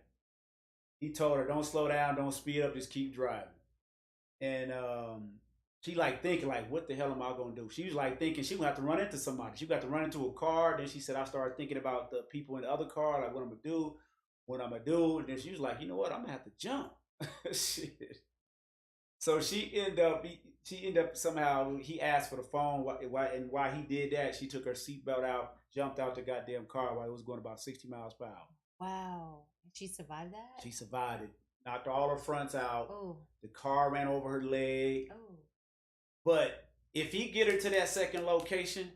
[SPEAKER 4] he told her, don't slow down, don't speed up, just keep driving. And she like thinking like, what the hell am I gonna do? She was like thinking she gonna have to run into somebody. She got to run into a car. Then she said, I started thinking about the people in the other car, like what I'm gonna do. And then she was like, you know what? I'm gonna have to jump. Shit. So she ended up somehow, he asked for the phone, and while he did that, she took her seatbelt out, jumped out the goddamn car while it was going about 60 miles per hour.
[SPEAKER 2] Wow. She survived that?
[SPEAKER 4] She survived it. Knocked all her fronts out.
[SPEAKER 2] Oh.
[SPEAKER 4] The car ran over her leg.
[SPEAKER 2] Oh.
[SPEAKER 4] But if he get her to that second location,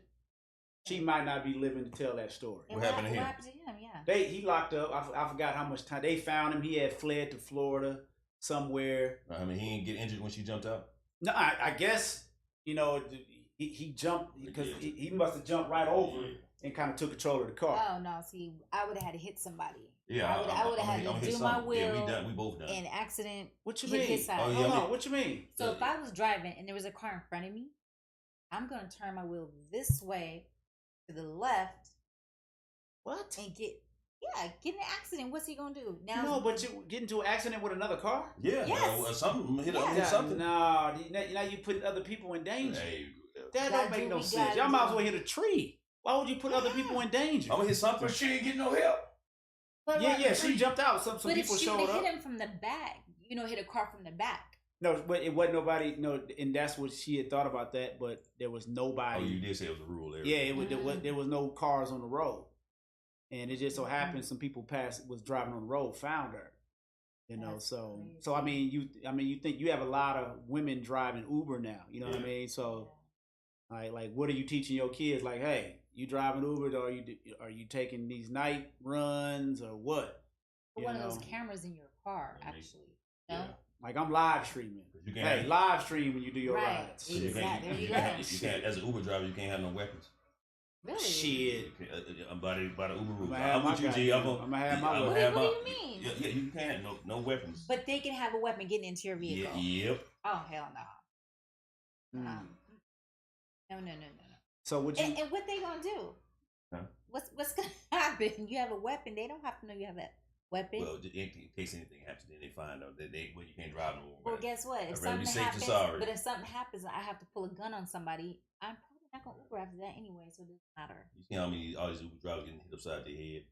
[SPEAKER 4] she might not be living to tell that story.
[SPEAKER 1] What happened to him?
[SPEAKER 2] What happened to him, yeah.
[SPEAKER 4] He locked up. I forgot how much time. They found him. He had fled to Florida somewhere.
[SPEAKER 1] I mean, he didn't get injured when she jumped out?
[SPEAKER 4] No, I guess, you know, he jumped because he must have jumped right over and kind of took control of the car.
[SPEAKER 2] Oh, no. See, I would have had to hit somebody.
[SPEAKER 1] Yeah,
[SPEAKER 2] I would have had to do my will.
[SPEAKER 1] Yeah, we both done.
[SPEAKER 2] And accident.
[SPEAKER 4] What you
[SPEAKER 2] hit
[SPEAKER 4] mean?
[SPEAKER 2] his side.
[SPEAKER 1] Oh, yeah,
[SPEAKER 4] Hold on, what you mean?
[SPEAKER 2] So if I was driving and there was a car in front of me, I'm going to turn my wheel this way to the left.
[SPEAKER 4] What?
[SPEAKER 2] And get in an accident. What's he going to do? Now,
[SPEAKER 4] No, but you get into an accident with another car?
[SPEAKER 1] Yeah,
[SPEAKER 2] Yes.
[SPEAKER 1] Something hit
[SPEAKER 2] Yeah.
[SPEAKER 1] hit something.
[SPEAKER 4] No, now you put other people in danger.
[SPEAKER 1] Hey,
[SPEAKER 4] That
[SPEAKER 2] Gotta
[SPEAKER 4] don't make
[SPEAKER 2] do
[SPEAKER 4] no
[SPEAKER 2] what we
[SPEAKER 4] sense.
[SPEAKER 2] gotta
[SPEAKER 4] Y'all might as
[SPEAKER 2] do.
[SPEAKER 4] well hit a tree. Why would you put other people in danger?
[SPEAKER 1] I'm gonna hit something.
[SPEAKER 3] But she didn't get no help.
[SPEAKER 2] but
[SPEAKER 4] Yeah, she jumped out. Some
[SPEAKER 2] But if
[SPEAKER 4] people
[SPEAKER 2] she
[SPEAKER 4] showed
[SPEAKER 2] would have
[SPEAKER 4] up.
[SPEAKER 2] hit him from the back, hit a car from the back.
[SPEAKER 4] No, but it wasn't nobody. No, and that's what she had thought about that. But there was nobody.
[SPEAKER 1] Oh, you did say it was a rural area.
[SPEAKER 4] Yeah, there was no cars on the road, and it just so happened some people was driving on the road, found her. You know,
[SPEAKER 2] That's
[SPEAKER 4] so
[SPEAKER 2] crazy.
[SPEAKER 4] I mean, you think you have a lot of women driving Uber now. You know what I
[SPEAKER 1] Yeah.
[SPEAKER 4] mean? So, like, what are you teaching your kids? Like, hey, you driving Uber, or are you taking these night runs, or what?
[SPEAKER 2] Put
[SPEAKER 4] You
[SPEAKER 2] one of
[SPEAKER 4] know?
[SPEAKER 2] those cameras in your car,
[SPEAKER 1] Yeah,
[SPEAKER 2] actually.
[SPEAKER 1] Yeah.
[SPEAKER 2] No?
[SPEAKER 4] Like I'm live streaming.
[SPEAKER 1] You can't
[SPEAKER 4] Hey,
[SPEAKER 1] have-
[SPEAKER 4] live stream when you do your
[SPEAKER 2] Right.
[SPEAKER 4] rides.
[SPEAKER 2] Yeah. Exactly. There you go.
[SPEAKER 1] You can't, as an Uber driver, you can't have no weapons.
[SPEAKER 2] Really?
[SPEAKER 4] Shit.
[SPEAKER 1] By the Uber rules.
[SPEAKER 4] I'ma have
[SPEAKER 1] I'm with
[SPEAKER 4] my
[SPEAKER 1] you, G.
[SPEAKER 4] goddamn- I'ma have my
[SPEAKER 1] I'ma
[SPEAKER 4] weapon.
[SPEAKER 1] have
[SPEAKER 2] What
[SPEAKER 1] my-
[SPEAKER 2] do you mean?
[SPEAKER 1] Yeah, you can't. No weapons.
[SPEAKER 2] But they can have a weapon getting into your
[SPEAKER 1] Yeah,
[SPEAKER 2] vehicle.
[SPEAKER 1] yep.
[SPEAKER 2] Oh, hell no.
[SPEAKER 4] Mm.
[SPEAKER 2] No.
[SPEAKER 4] So would you?
[SPEAKER 2] And what they gonna do?
[SPEAKER 1] Huh?
[SPEAKER 2] What's gonna happen? You have a weapon. They don't have to know you have that weapon.
[SPEAKER 1] Well, in case anything happens, then they find out that you can't drive no more.
[SPEAKER 2] Well, guess what? If
[SPEAKER 1] I'd rather be
[SPEAKER 2] something
[SPEAKER 1] safe than
[SPEAKER 2] happens,
[SPEAKER 1] sorry.
[SPEAKER 2] but if something happens, I have to pull a gun on somebody. I'm probably not gonna Uber after that anyway, so it doesn't matter.
[SPEAKER 1] You see how many all these Uber drivers getting hit upside their head?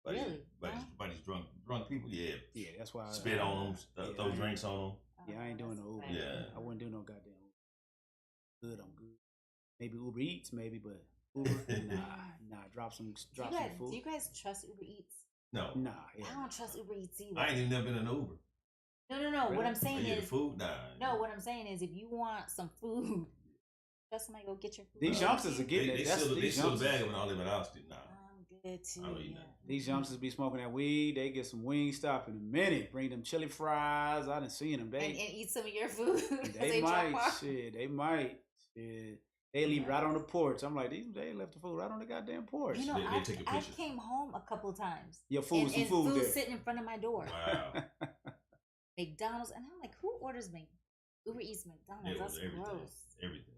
[SPEAKER 1] By
[SPEAKER 2] Really?
[SPEAKER 1] These, by these drunk people? Yeah.
[SPEAKER 4] Yeah, that's why.
[SPEAKER 1] Spit on them,
[SPEAKER 4] yeah,
[SPEAKER 1] throw drinks on them.
[SPEAKER 4] Yeah, I ain't doing no Uber.
[SPEAKER 1] Yeah.
[SPEAKER 4] I wouldn't do no goddamn Uber. Good, I'm good. Maybe Uber Eats, maybe, but Uber, nah. Drop some
[SPEAKER 2] Do
[SPEAKER 4] food.
[SPEAKER 2] you guys trust Uber Eats?
[SPEAKER 1] No,
[SPEAKER 4] Nah, yeah.
[SPEAKER 2] I don't trust Uber Eats either.
[SPEAKER 1] I ain't even never been in an Uber.
[SPEAKER 2] No. What
[SPEAKER 1] Really?
[SPEAKER 2] I'm saying
[SPEAKER 1] They get the
[SPEAKER 2] is,
[SPEAKER 1] food. Nah.
[SPEAKER 2] no. What I'm saying is, if you want some food, trust somebody go get your food.
[SPEAKER 4] These youngsters are getting
[SPEAKER 1] They
[SPEAKER 4] it. That's
[SPEAKER 1] seal the
[SPEAKER 4] these
[SPEAKER 1] bag
[SPEAKER 4] youngsters.
[SPEAKER 1] when all in the house. Nah.
[SPEAKER 2] I'm good too.
[SPEAKER 1] I don't eat
[SPEAKER 2] yeah.
[SPEAKER 1] nothing.
[SPEAKER 4] These youngsters be smoking that weed. They get some wing stop in a minute. Bring them chili fries. I done seen them.
[SPEAKER 2] and
[SPEAKER 4] They
[SPEAKER 2] eat some of your food. 'cause
[SPEAKER 4] they
[SPEAKER 2] drop
[SPEAKER 4] might.
[SPEAKER 2] off.
[SPEAKER 4] Shit, they might. Shit. They leave right on the porch. I'm like, they left the food right on the goddamn porch.
[SPEAKER 2] You know,
[SPEAKER 1] They take a
[SPEAKER 2] I
[SPEAKER 1] picture.
[SPEAKER 2] came home a couple times.
[SPEAKER 4] Your food,
[SPEAKER 2] and,
[SPEAKER 4] some
[SPEAKER 2] and
[SPEAKER 4] food there.
[SPEAKER 2] sitting in front of my door.
[SPEAKER 1] Wow.
[SPEAKER 2] McDonald's, and I'm like, who orders Uber Eats McDonald's?
[SPEAKER 1] Yeah, it was
[SPEAKER 2] That's
[SPEAKER 1] everything.
[SPEAKER 2] gross.
[SPEAKER 1] Everything.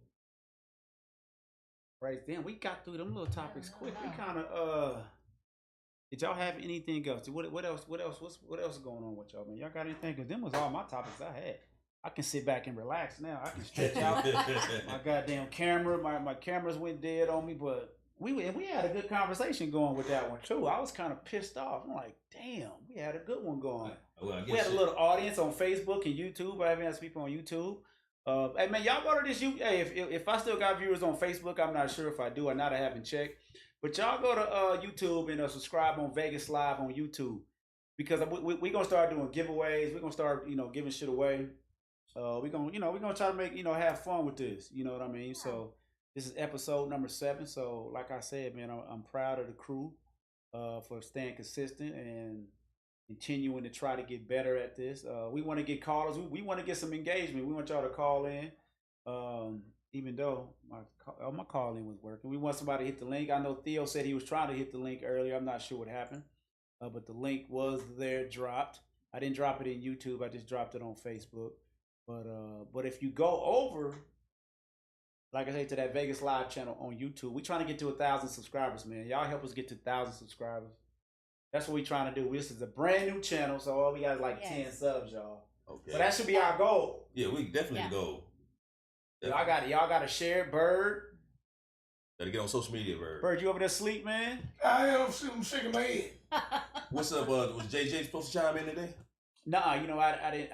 [SPEAKER 4] Right then, we got through them little topics quick. We kind of did y'all have anything else? What else? What else is going on with y'all, man? Y'all got anything? Cause them was all my topics I had. I can sit back and relax now. I can stretch out. My goddamn camera, my cameras went dead on me, but we had a good conversation going with that one too. I was kind of pissed off. I'm like, damn, we had a good one going.
[SPEAKER 1] Well,
[SPEAKER 4] We had a little audience on Facebook and YouTube. I haven't had people on YouTube. Hey man, y'all go to this. Hey, if I still got viewers on Facebook, I'm not sure if I do or not. I haven't checked. But y'all go to YouTube and subscribe on Vegas Live on YouTube, because we gonna start doing giveaways. We're gonna start giving shit away. We're gonna try to make have fun with this. You know what I mean? So this is episode number 7. So like I said, man, I'm proud of the crew for staying consistent and continuing to try to get better at this. We want to get callers. We want to get some engagement. We want y'all to call in. Even though my call in was working, we want somebody to hit the link. I know Theo said he was trying to hit the link earlier. I'm not sure what happened, but the link was there, dropped. I didn't drop it in YouTube. I just dropped it on Facebook. But if you go over, like I say, to that Vegas Live channel on YouTube, we're trying to get to 1,000 subscribers, man. Y'all help us get to 1,000 subscribers. That's what we're trying to do. This is a brand new channel, so all we got is like 10 subs, y'all.
[SPEAKER 1] Okay.
[SPEAKER 4] So that should be our goal.
[SPEAKER 1] Yeah, we definitely go.
[SPEAKER 4] Y'all got to share. Bird.
[SPEAKER 1] Gotta get on social media, Bird.
[SPEAKER 4] Bird, you over there asleep, man?
[SPEAKER 3] I am. I'm shaking my head.
[SPEAKER 1] What's up? Was JJ supposed to chime in today?
[SPEAKER 4] Nah, I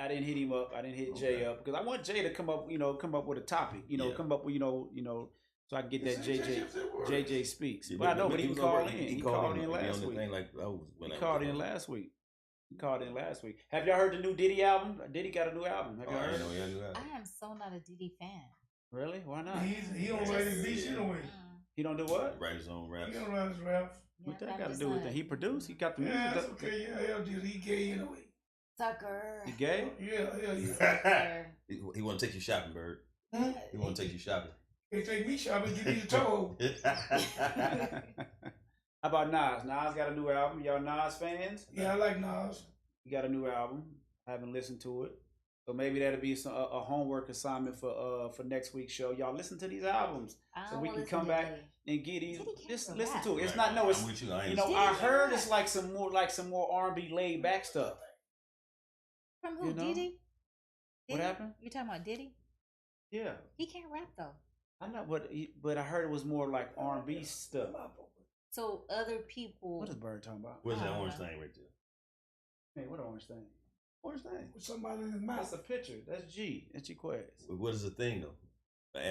[SPEAKER 4] didn't hit him up. I didn't hit Jay up because I want Jay to come up with a topic. Come up with so I can get that JJ speaks. But I know, but he called in. He called in last week. He called in last week. Have y'all heard the new Diddy album? Diddy got a new album. Have y'all heard it?
[SPEAKER 2] I am so not a Diddy fan.
[SPEAKER 4] Really? Why not?
[SPEAKER 3] He don't write his beats anyway.
[SPEAKER 4] He don't do what?
[SPEAKER 1] Write his own raps.
[SPEAKER 3] He don't write his raps.
[SPEAKER 4] What that got to do with that? He produced. He got the music.
[SPEAKER 3] Yeah, that's okay. Yeah, he gay anyway.
[SPEAKER 2] Sucker.
[SPEAKER 4] He gay?
[SPEAKER 3] Yeah.
[SPEAKER 1] He want to take you shopping, Bird. He want to take you shopping.
[SPEAKER 3] He take me shopping, give me the toe.
[SPEAKER 4] How about Nas? Nas got a new album. Y'all Nas fans?
[SPEAKER 3] Yeah, I like Nas.
[SPEAKER 4] He got a new album. I haven't listened to it, so maybe that'll be a homework assignment for next week's show. Y'all listen to these albums so we can come back and get these. Just listen to it. It's not no. It's I heard it's like some more R&B laid back stuff.
[SPEAKER 2] From who? Diddy?
[SPEAKER 4] What happened?
[SPEAKER 2] You talking about Diddy?
[SPEAKER 4] Yeah.
[SPEAKER 2] He can't rap though.
[SPEAKER 4] I know, but I heard it was more like R&B stuff.
[SPEAKER 2] So other people.
[SPEAKER 4] What is Bird talking about?
[SPEAKER 1] Where's that orange thing right there?
[SPEAKER 4] Hey, what orange thing?
[SPEAKER 1] Orange thing.
[SPEAKER 3] With somebody in his mouth.
[SPEAKER 4] That's a picture. That's G. That's G-Quest.
[SPEAKER 1] What is the thing though?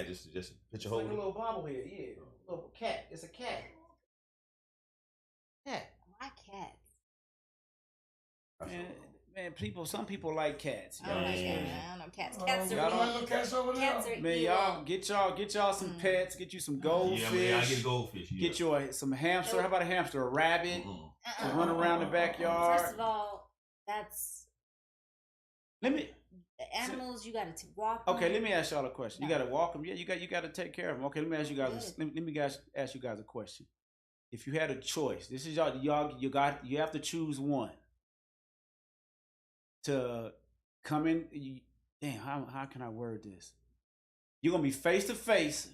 [SPEAKER 1] Just a picture holder.
[SPEAKER 4] Like a little bobblehead. Yeah. A little cat. It's a cat. Cat.
[SPEAKER 2] Why cats?
[SPEAKER 4] Some people like cats.
[SPEAKER 2] I don't like cats. I don't know cats. Cats are
[SPEAKER 3] y'all don't
[SPEAKER 2] weird.
[SPEAKER 3] like no cats over there?
[SPEAKER 2] Cats are
[SPEAKER 4] Man, y'all get y'all some pets. Get you some goldfish.
[SPEAKER 1] Yeah, I get a goldfish. Yeah.
[SPEAKER 4] Get you some hamster. How about a hamster? A rabbit to run around the backyard.
[SPEAKER 2] First of all, that's
[SPEAKER 4] the
[SPEAKER 2] animals. You got to walk.
[SPEAKER 4] Okay, let me ask y'all a question. You got to walk them. Yeah, you got to take care of them. Okay, let me ask you guys. Ask you guys a question. If you had a choice, this is y'all. You have to choose one. To come in, damn, how can I word this? You're gonna be face to face.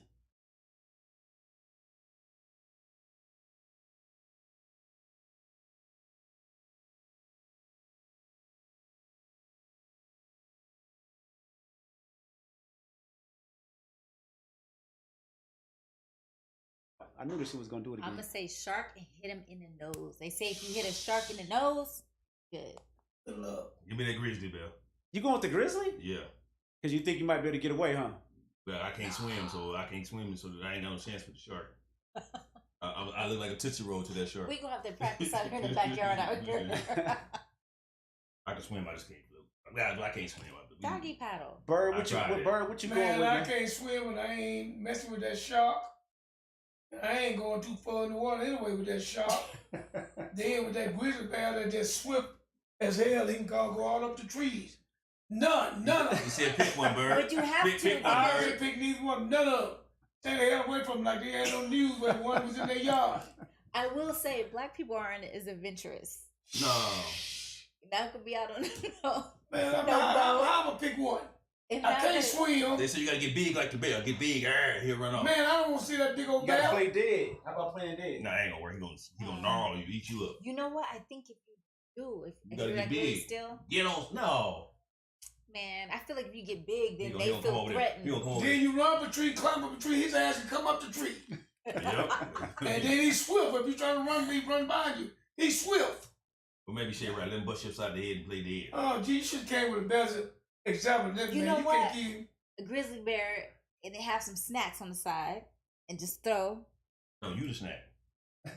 [SPEAKER 4] I knew this shit was gonna do it again.
[SPEAKER 2] I'm gonna say shark and hit him in the nose. They say if you hit a shark in the nose, good.
[SPEAKER 3] Good luck.
[SPEAKER 1] Give me that grizzly, Bill.
[SPEAKER 4] You going with the grizzly?
[SPEAKER 1] Yeah.
[SPEAKER 4] Because you think you might be able to get away, huh?
[SPEAKER 1] But I can't swim, so I ain't got no chance for the shark. I look like a Tootsie Roll to that shark.
[SPEAKER 2] We gonna have to practice out here in the backyard out here.
[SPEAKER 1] I can swim, I just can't float. I can't swim.
[SPEAKER 2] Doggy paddle.
[SPEAKER 4] Bird, what you going with?
[SPEAKER 3] I can't swim and I ain't messing with that shark. I ain't going too far in the water anyway with that shark. Then with that grizzly bear that just swift as hell, he can go all up the trees. None of them.
[SPEAKER 1] You said pick one, Bird.
[SPEAKER 2] But you have to.
[SPEAKER 1] Pick one,
[SPEAKER 3] I
[SPEAKER 1] Bird.
[SPEAKER 3] didn't pick neither one. None of them. Stay the hell away from them like they had no news when one was in their yard.
[SPEAKER 2] I will say, black people aren't as adventurous.
[SPEAKER 1] No.
[SPEAKER 2] That could be out on
[SPEAKER 3] Man, I'm gonna pick one.
[SPEAKER 2] If
[SPEAKER 3] I
[SPEAKER 2] not,
[SPEAKER 3] can't swim.
[SPEAKER 1] They say you gotta get big like the bear. Get big, he'll run off.
[SPEAKER 3] Man, I don't want to see that big old
[SPEAKER 4] You gotta
[SPEAKER 3] bear.
[SPEAKER 4] play dead. How about playing dead?
[SPEAKER 1] Nah, I ain't gonna work. He gonna gnarl you, eat you up.
[SPEAKER 2] You know what? I think if you do, if
[SPEAKER 1] You gotta
[SPEAKER 2] you're
[SPEAKER 1] get
[SPEAKER 2] like really
[SPEAKER 1] big.
[SPEAKER 2] still,
[SPEAKER 1] Get on. No.
[SPEAKER 2] man, I feel like if you get big, then
[SPEAKER 1] He
[SPEAKER 2] they
[SPEAKER 1] gonna come
[SPEAKER 2] feel
[SPEAKER 1] over there.
[SPEAKER 2] threatened.
[SPEAKER 1] He gonna come over
[SPEAKER 3] Then
[SPEAKER 1] there.
[SPEAKER 3] you run up a tree, climb up a tree, his ass can come up the tree.
[SPEAKER 1] Yep.
[SPEAKER 3] And then he's swift. If you trying to run, he run by you. He's swift.
[SPEAKER 1] Or maybe shit right. Let him bust you upside the head and play dead.
[SPEAKER 3] Oh, gee, you should have came with a better example. Than
[SPEAKER 2] You
[SPEAKER 3] man.
[SPEAKER 2] know
[SPEAKER 3] You
[SPEAKER 2] what?
[SPEAKER 3] can't give
[SPEAKER 2] A grizzly bear, and they have some snacks on the side, and just throw.
[SPEAKER 1] No, you the snack.
[SPEAKER 2] Oh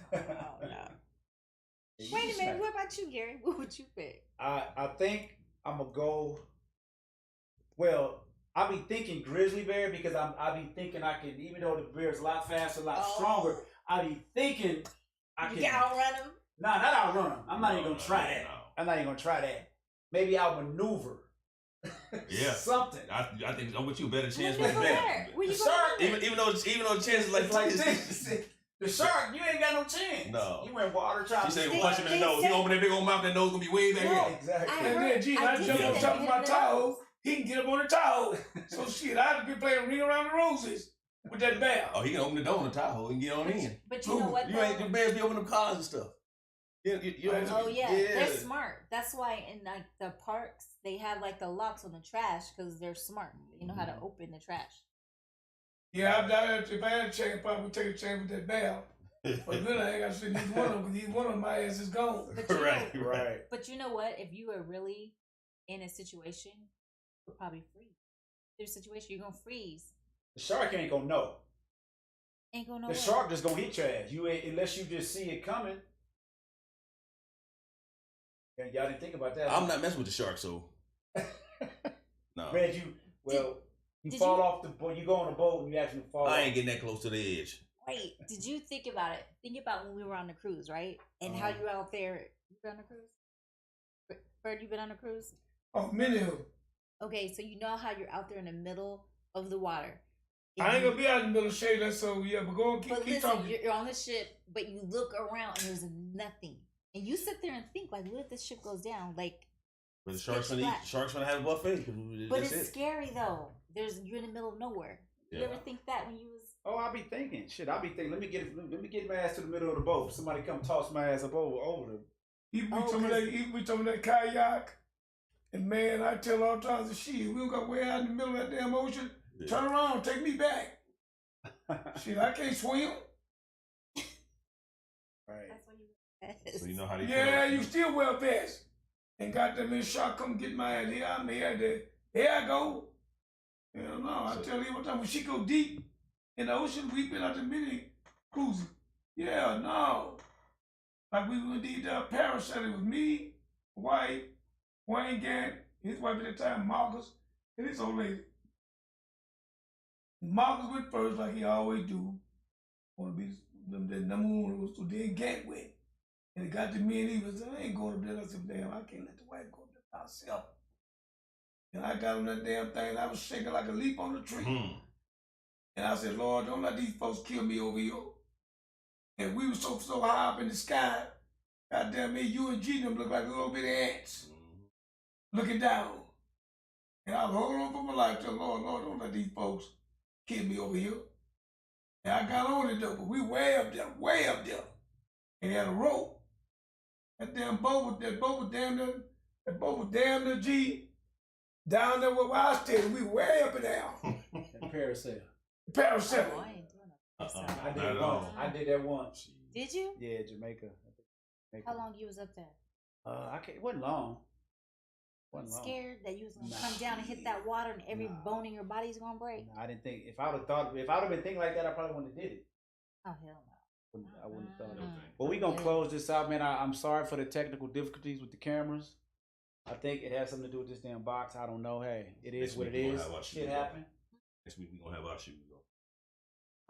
[SPEAKER 2] no! Wait a minute. What about you, Gary? What would you pick?
[SPEAKER 4] I think I'm gonna go. Well, I be thinking grizzly bear because I be thinking I can, even though the bear's a lot faster, a lot stronger. I be thinking I
[SPEAKER 2] You
[SPEAKER 4] can.
[SPEAKER 2] can outrun them.
[SPEAKER 4] Nah, not outrun him. I'm not even gonna try that.
[SPEAKER 1] No.
[SPEAKER 4] I'm not even gonna try that. Maybe outmaneuver.
[SPEAKER 1] Yeah.
[SPEAKER 4] Something.
[SPEAKER 1] I think I'm with you. Better chance
[SPEAKER 2] Where
[SPEAKER 1] with
[SPEAKER 2] you
[SPEAKER 1] the
[SPEAKER 2] go
[SPEAKER 1] bear.
[SPEAKER 2] there? Where you
[SPEAKER 4] The
[SPEAKER 2] go
[SPEAKER 4] shark,
[SPEAKER 2] there?
[SPEAKER 1] Even though the chances like
[SPEAKER 4] It's like this. The shark, you ain't got no chance.
[SPEAKER 1] No.
[SPEAKER 4] You in water trying
[SPEAKER 1] She said,
[SPEAKER 4] to
[SPEAKER 1] "We'll punch him in the
[SPEAKER 2] they
[SPEAKER 1] nose.
[SPEAKER 2] say-
[SPEAKER 1] He open that big old mouth. That nose gonna be way back
[SPEAKER 2] No.
[SPEAKER 1] here."
[SPEAKER 4] Exactly.
[SPEAKER 2] I
[SPEAKER 3] and
[SPEAKER 2] heard-
[SPEAKER 3] then, gee,
[SPEAKER 2] I
[SPEAKER 3] I
[SPEAKER 2] did
[SPEAKER 3] jump
[SPEAKER 2] see
[SPEAKER 3] on
[SPEAKER 2] that
[SPEAKER 3] top
[SPEAKER 2] you
[SPEAKER 3] of
[SPEAKER 2] hit
[SPEAKER 3] my
[SPEAKER 2] it in the
[SPEAKER 3] Tahoe.
[SPEAKER 2] nose.
[SPEAKER 3] He can get up on the Tahoe. So shit, I'd be playing Ring Around the Roses with that bear.
[SPEAKER 1] Oh, he can open the door on the Tahoe and get on in.
[SPEAKER 2] But you know what?
[SPEAKER 1] You ain't
[SPEAKER 2] though?
[SPEAKER 1] the bears be opening them cars and stuff. You
[SPEAKER 2] Oh yeah, they're smart. That's why in like the parks they have like the locks on the trash because they're smart. They know how to open the trash.
[SPEAKER 3] Yeah, if I had a chance, I'd probably take a chance with that bear. But really, I ain't got to see neither one of them because either one of them, my ass is gone.
[SPEAKER 2] But you
[SPEAKER 1] Right,
[SPEAKER 2] know,
[SPEAKER 1] right.
[SPEAKER 2] But you know what? If you are really in a situation, you'll probably freeze. There's a situation you're gonna freeze.
[SPEAKER 4] The shark ain't gonna know.
[SPEAKER 2] Ain't gonna know.
[SPEAKER 4] The
[SPEAKER 2] what.
[SPEAKER 4] shark just gonna hit your ass. You ain't, unless you just see it coming. Yeah, y'all didn't think about that.
[SPEAKER 1] I'm not messing with the shark, so no.
[SPEAKER 4] Man, you
[SPEAKER 2] did
[SPEAKER 4] fall
[SPEAKER 2] you-
[SPEAKER 4] off the boat. You go on the boat and you actually fall.
[SPEAKER 1] I
[SPEAKER 4] off.
[SPEAKER 1] ain't getting that close to the edge.
[SPEAKER 2] Wait, did you think about it? Think about when we were on the cruise, right? And how you were out there. You been on a cruise? Bird, you been on a cruise?
[SPEAKER 3] Oh, many of them.
[SPEAKER 2] Okay, so you know how you're out there in the middle of the water.
[SPEAKER 3] I ain't gonna be out in the middle of shade, that's so yeah, but go on,
[SPEAKER 2] But
[SPEAKER 3] keep
[SPEAKER 2] listen,
[SPEAKER 3] talking.
[SPEAKER 2] you're on the ship, but you look around and there's nothing. And you sit there and think, like, what if this ship goes down? Like,
[SPEAKER 1] But the sharks
[SPEAKER 2] Pitch
[SPEAKER 1] gonna
[SPEAKER 2] black.
[SPEAKER 1] eat. Sharks gonna have a buffet.
[SPEAKER 2] but
[SPEAKER 1] That's
[SPEAKER 2] it's
[SPEAKER 1] it.
[SPEAKER 2] scary though. You're in the middle of nowhere. You
[SPEAKER 1] Yeah.
[SPEAKER 2] ever think that when you was?
[SPEAKER 4] Oh, I be thinking. Shit, I be thinking. Let me get my ass to the middle of the boat. Somebody come toss my ass up over them.
[SPEAKER 3] He be
[SPEAKER 2] Oh,
[SPEAKER 3] talking
[SPEAKER 2] 'cause-
[SPEAKER 3] that, he be talking that kayak. And man, I tell all times of shit, we don't got way out in the middle of that damn ocean.
[SPEAKER 1] Yeah.
[SPEAKER 3] Turn around, take me back. Shit, I can't swim.
[SPEAKER 4] Right.
[SPEAKER 2] That's what you.
[SPEAKER 1] So you know how they.
[SPEAKER 3] Yeah,
[SPEAKER 1] feel.
[SPEAKER 3] you still wear a vest. And got that little shark come get my ass. Here I'm here. Here I go. Hell no. I tell you one time when she go deep in the ocean, we've been out the mini cruising. Yeah, no. Like we did parasailing with me, wife, Wayne Gann, his wife at the time, Marcus, and his old lady. Marcus went first like he always do. Want to be the number one, so then Gann went. And it got to me and he was, I ain't going up there. I said, damn, I can't let the wife go up there by herself. And I got on that damn thing and I was shaking like a leaf on the tree.
[SPEAKER 1] Hmm.
[SPEAKER 3] And I said, Lord, don't let these folks kill me over here. And we were so high up in the sky. Goddamn me, you and G them look like a little bit of ants looking down. And I was holding on for my life to the Lord, don't let these folks kill me over here. And I got on it though, but we way up there. And he had a rope. That boat was damn near G. Down there where I stayed, we way up and down.
[SPEAKER 4] And parasail.
[SPEAKER 3] Parasailing.
[SPEAKER 2] Oh, I ain't doing that.
[SPEAKER 4] I did
[SPEAKER 1] Not
[SPEAKER 4] it
[SPEAKER 1] at
[SPEAKER 4] once.
[SPEAKER 1] all.
[SPEAKER 4] I did that once.
[SPEAKER 2] Did you?
[SPEAKER 4] Yeah, Jamaica.
[SPEAKER 2] How long you was up there?
[SPEAKER 4] I can't. It wasn't long. Wasn't long.
[SPEAKER 2] Scared that you was gonna
[SPEAKER 4] Nah.
[SPEAKER 2] come down and hit that water and every
[SPEAKER 4] Nah.
[SPEAKER 2] bone in your body's gonna break?
[SPEAKER 4] No, I didn't think. If I would have been thinking like that, I probably wouldn't have did it.
[SPEAKER 2] Oh hell no.
[SPEAKER 4] I wouldn't have thought of it.
[SPEAKER 2] Mm.
[SPEAKER 4] But we gonna
[SPEAKER 2] Yeah.
[SPEAKER 4] close this out, man. I'm sorry for the technical difficulties with the cameras. I think it has something to do with this damn box. I don't know. Hey, it is
[SPEAKER 1] Next
[SPEAKER 4] what it
[SPEAKER 1] week we gonna
[SPEAKER 4] is.
[SPEAKER 1] have our
[SPEAKER 4] Shit
[SPEAKER 1] shoes
[SPEAKER 4] happened.
[SPEAKER 1] Next week we gonna have our shoes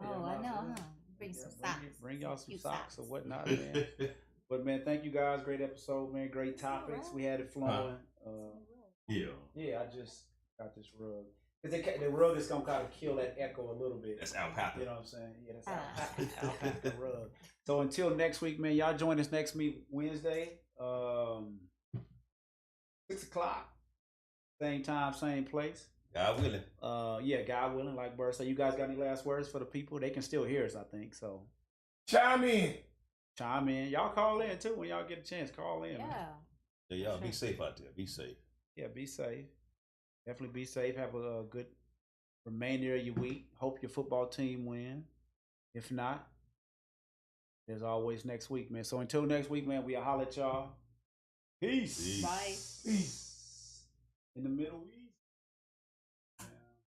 [SPEAKER 1] on.
[SPEAKER 2] Oh, I know, huh? Bring
[SPEAKER 4] Yeah,
[SPEAKER 2] some socks.
[SPEAKER 4] Bring y'all some
[SPEAKER 2] Cute
[SPEAKER 4] socks or whatnot, man. But man, thank you guys. Great episode, man. Great topics. We had it flowing.
[SPEAKER 1] Yeah.
[SPEAKER 4] Yeah, I just got this rug. Cause the rug is gonna kind of kill that echo a little bit.
[SPEAKER 1] That's alpaca.
[SPEAKER 4] You know what I'm saying? Yeah, that's alpaca rug. So until next week, man, y'all join us next week Wednesday, 6 o'clock, same time, same place.
[SPEAKER 1] God willing.
[SPEAKER 4] Yeah, God willing, like Bird. So you guys got any last words for the people? They can still hear us, I think. So
[SPEAKER 3] Chime in.
[SPEAKER 4] chime in. Y'all call in too when y'all get a chance. Call in. Man.
[SPEAKER 2] Yeah.
[SPEAKER 1] Yeah, y'all be safe out there. Be safe.
[SPEAKER 4] Yeah, be safe. Definitely be safe. Have a good remainder of your week. Hope your football team win. If not, there's always next week, man. So until next week, man, we'll holler at y'all. Peace.
[SPEAKER 1] Peace.
[SPEAKER 2] Bye.
[SPEAKER 3] Peace.
[SPEAKER 4] In the middle.